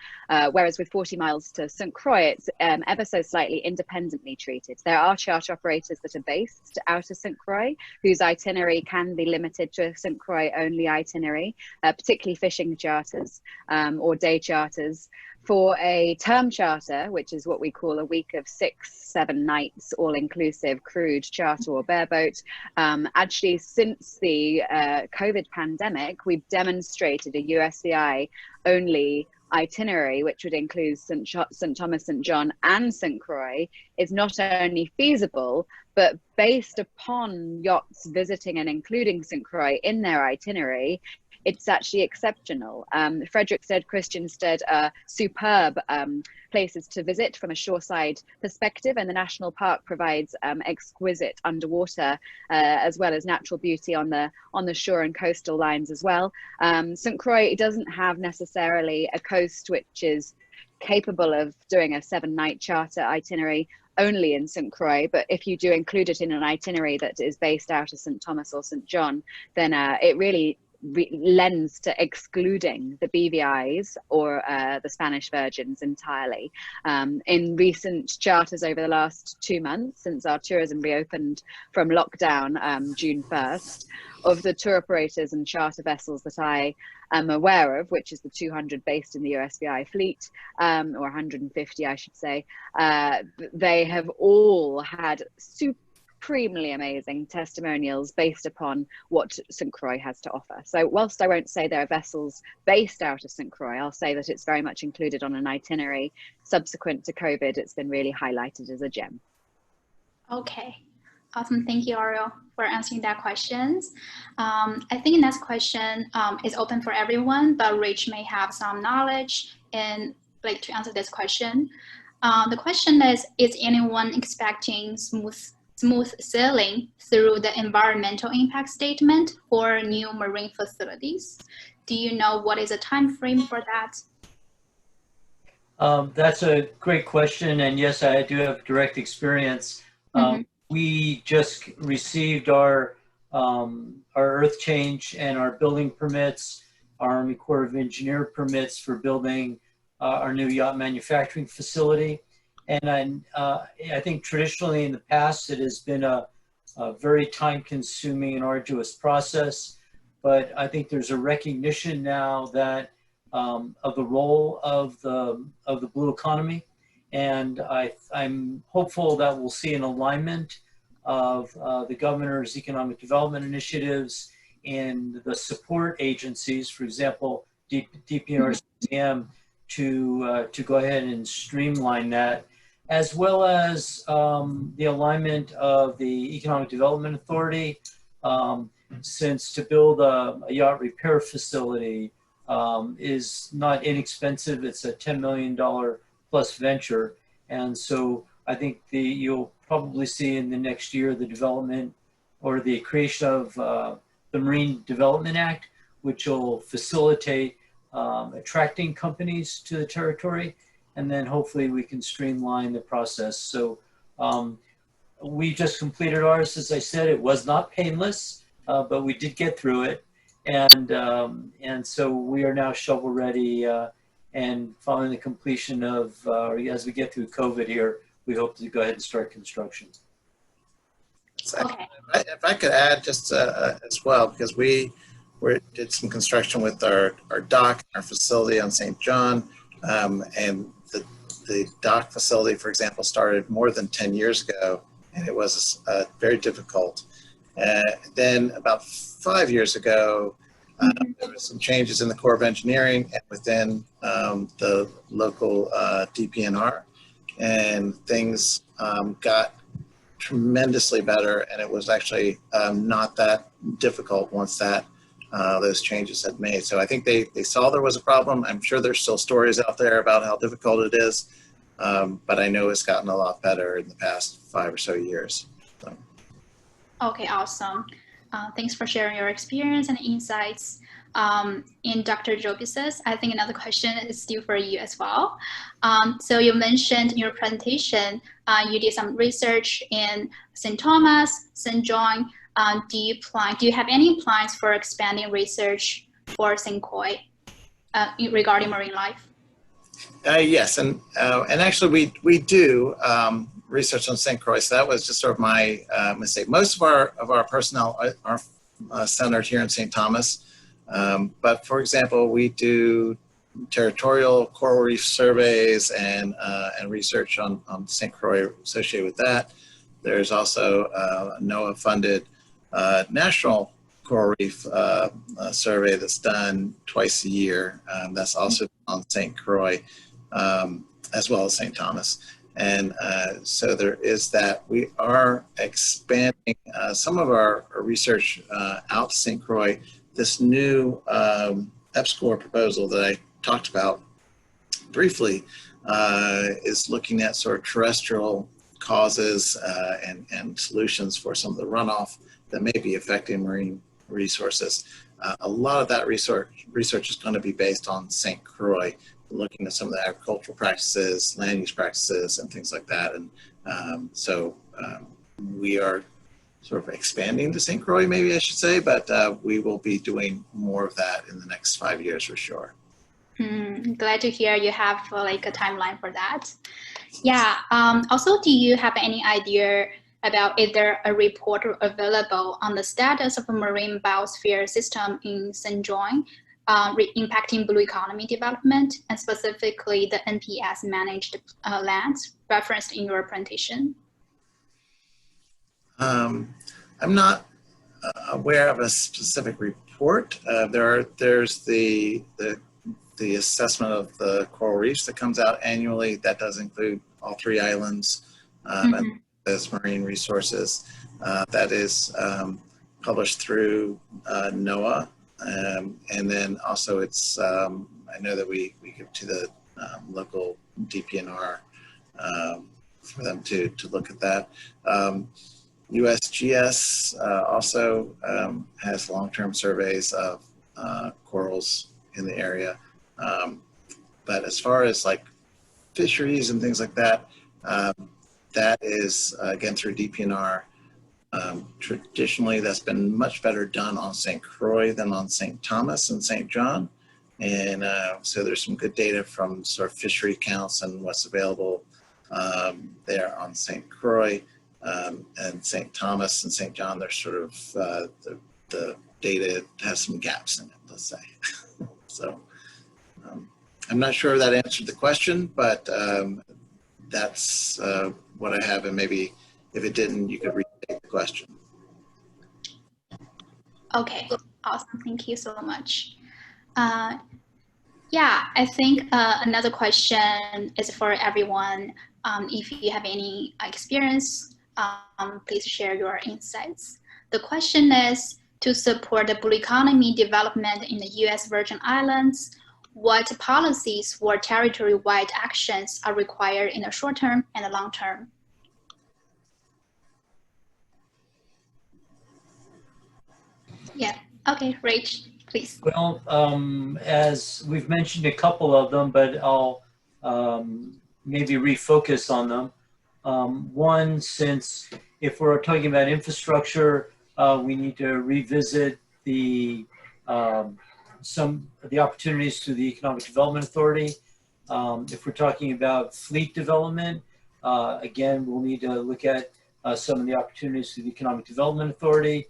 Whereas with 40 miles to St. Croix, it's ever so slightly independently treated. There are charter operators that are based out of St. Croix, whose itinerary can be limited to a St. Croix only itinerary, particularly fishing charters or day charters. For a term charter, which is what we call a week of 6-7 nights, all-inclusive crude charter or bareboat, actually since the COVID pandemic, we've demonstrated a USVI only itinerary, which would include St. Thomas, St. John and St. Croix, is not only feasible, but based upon yachts visiting and including St. Croix in their itinerary, it's actually exceptional. Frederiksted, Christiansted are superb places to visit from a shoreside perspective, and the national park provides exquisite underwater as well as natural beauty on the shore and coastal lines as well. St. Croix doesn't have necessarily a coast which is capable of doing a 7-night charter itinerary only in St. Croix, but if you do include it in an itinerary that is based out of St. Thomas or St. John, then it really lends to excluding the BVIs or the Spanish Virgins entirely. In recent charters over the last 2 months, since our tourism reopened from lockdown June 1st, of the tour operators and charter vessels that I am aware of, which is the 200 based in the USVI fleet, or 150 I should say, they have all had supremely amazing testimonials based upon what St. Croix has to offer. So whilst I won't say there are vessels based out of St. Croix, I'll say that it's very much included on an itinerary. Subsequent to COVID, it's been really highlighted as a gem. Okay, awesome. Thank you, Oriol, for answering that questions. I think the next question is open for everyone, but Rich may have some knowledge and like to answer this question. The question is anyone expecting smooth sailing through the environmental impact statement for new marine facilities? Do you know what is a time frame for that? That's a great question, and yes, I do have direct experience. We just received our earth change and our building permits, our Army Corps of Engineer permits for building our new yacht manufacturing facility. And I think traditionally in the past, it has been a very time-consuming and arduous process. But I think there's a recognition now that of the role of the blue economy, and I'm hopeful that we'll see an alignment of the governor's economic development initiatives and the support agencies, for example, DPRCM, to go ahead and streamline that, as well as the alignment of the Economic Development Authority, since to build a yacht repair facility is not inexpensive. It's a $10 million plus venture. And so I think you'll probably see in the next year the development or the creation of the Marine Development Act, which will facilitate attracting companies to the territory and then hopefully we can streamline the process. So we just completed ours. As I said, it was not painless, but we did get through it. And so we are now shovel ready, and following the completion of, as we get through COVID here, we hope to go ahead and start construction. Okay. If I could add just as well, because we did some construction with our dock, our facility on St. John, and the dock facility, for example, started more than 10 years ago, and it was very difficult. Then about 5 years ago, there were some changes in the Corps of Engineering and within the local DPNR, and things got tremendously better, and it was actually not that difficult once those changes had made. So I think they saw there was a problem. I'm sure there's still stories out there about how difficult it is, but I know it's gotten a lot better in the past 5 or so years. So. Okay, awesome. Thanks for sharing your experience and insights. In Dr. Jobises, I think another question is still for you as well. So you mentioned in your presentation, you did some research in St. Thomas, St. John. Do you have any plans for expanding research for St. Croix regarding marine life? Yes, and actually we do research on St. Croix. So that was just sort of my mistake. Most of our personnel are centered here in St. Thomas. But for example, we do territorial coral reef surveys and research on St. Croix associated with that. There's also a NOAA funded national coral reef survey that's done twice a year. That's also on St. Croix as well as St. Thomas. And so there is that. We are expanding some of our research out to St. Croix. This new EPSCoR proposal that I talked about briefly is looking at sort of terrestrial causes and solutions for some of the runoff that may be affecting marine resources. A lot of that research is going to be based on St. Croix, looking at some of the agricultural practices, land use practices, and things like that. And so we are sort of expanding to St. Croix, maybe I should say, but we will be doing more of that in the next 5 years for sure. Glad to hear you have like a timeline for that. Yeah. Also, do you have any idea about is there a report available on the status of a marine biosphere system in St. John impacting blue economy development, and specifically the NPS managed lands referenced in your presentation? I'm not aware of a specific report. There's the assessment of the coral reefs that comes out annually. That does include all 3 islands and as marine resources. That is published through NOAA, and then also it's I know that we give to the local DPNR for them to look at that. USGS also has long-term surveys of corals in the area. But as far as like fisheries and things like that, that is again through DPNR. Traditionally, that's been much better done on St. Croix than on St. Thomas and St. John. And so there's some good data from sort of fishery counts and what's available there on St. Croix. And St. Thomas and St. John, they're sort of, the data has some gaps in it, let's say. So I'm not sure if that answered the question, but that's what I have. And maybe if it didn't, you could retake the question. Okay, awesome. Thank you so much. Yeah, I think another question is for everyone. If you have any experience, please share your insights. The question is, to support the blue economy development in the U.S. Virgin Islands, what policies or territory-wide actions are required in the short term and the long term? Yeah, okay, Rach, please. Well, as we've mentioned a couple of them, but I'll maybe refocus on them. One, since if we're talking about infrastructure, we need to revisit the some of the opportunities through the Economic Development Authority. If we're talking about fleet development, again, we'll need to look at some of the opportunities through the Economic Development Authority.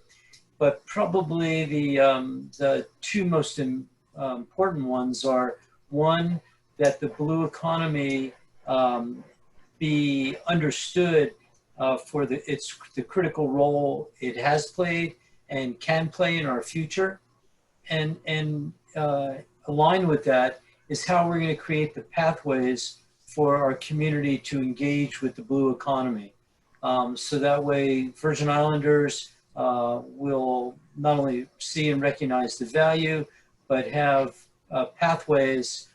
But probably the two most important ones are, one, that the blue economy be understood for the critical role it has played and can play in our future. And aligned with that is how we're going to create the pathways for our community to engage with the blue economy. So that way Virgin Islanders will not only see and recognize the value, but have pathways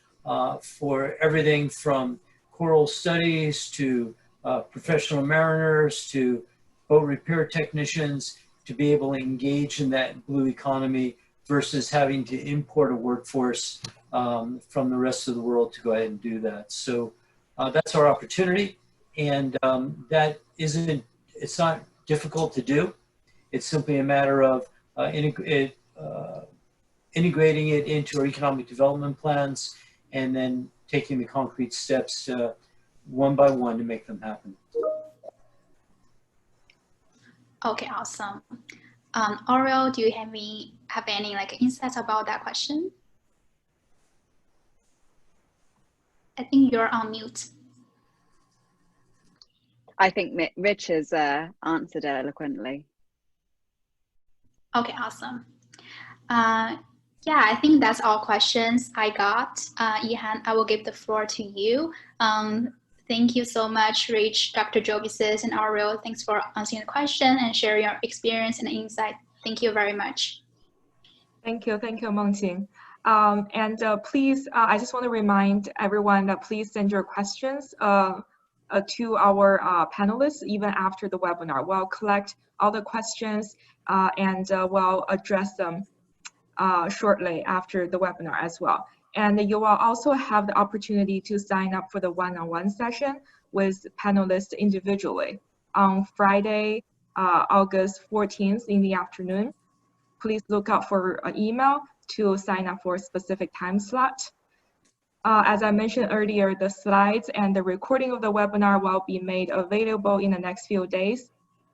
for everything from coral studies to professional mariners to boat repair technicians to be able to engage in that blue economy versus having to import a workforce from the rest of the world to go ahead and do that. So that's our opportunity, and it's not difficult to do. It's simply a matter of integrating it into our economic development plans and then taking the concrete steps one by one to make them happen. Okay, awesome. Aurel, do you have any insights about that question? I think you're on mute. I think Rich has answered eloquently. Okay, awesome. Yeah, I think that's all questions I got. Ihan, I will give the floor to you. Thank you so much, Rich, Dr. Jobises, and Aurel. Thanks for answering the question and sharing your experience and insight. Thank you very much. Thank you, Mengqing. Please, I just want to remind everyone that please send your questions to our panelists even after the webinar. We'll collect all the questions and we'll address them shortly after the webinar as well. And you will also have the opportunity to sign up for the one-on-one session with panelists individually on Friday, August 14th in the afternoon. Please look out for an email to sign up for a specific time slot. As I mentioned earlier, the slides and the recording of the webinar will be made available in the next few days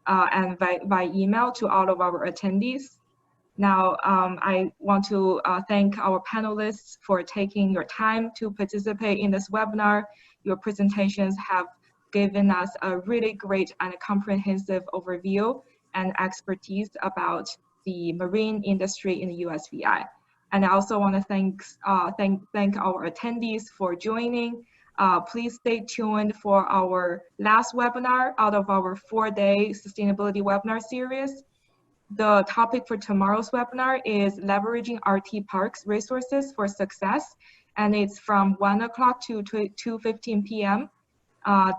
and by email to all of our attendees. Now, I want to thank our panelists for taking your time to participate in this webinar. Your presentations have given us a really great and comprehensive overview and expertise about the marine industry in the USVI. And I also want to thank our attendees for joining. Please stay tuned for our last webinar out of our 4-day sustainability webinar series. The topic for tomorrow's webinar is leveraging RT Parks resources for success, and it's from 1 o'clock to 2:15 p.m.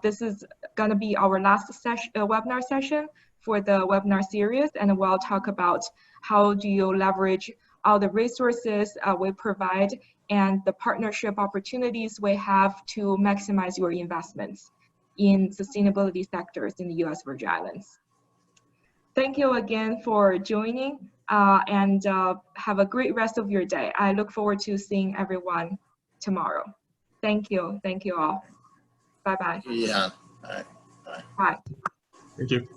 This is going to be our last webinar session for the webinar series, and we'll talk about how do you leverage all the resources we provide and the partnership opportunities we have to maximize your investments in sustainability sectors in the U.S. Virgin Islands. Thank you again for joining and have a great rest of your day. I look forward to seeing everyone tomorrow. Thank you all. Bye-bye. Yeah. All right. Bye. Bye. Thank you.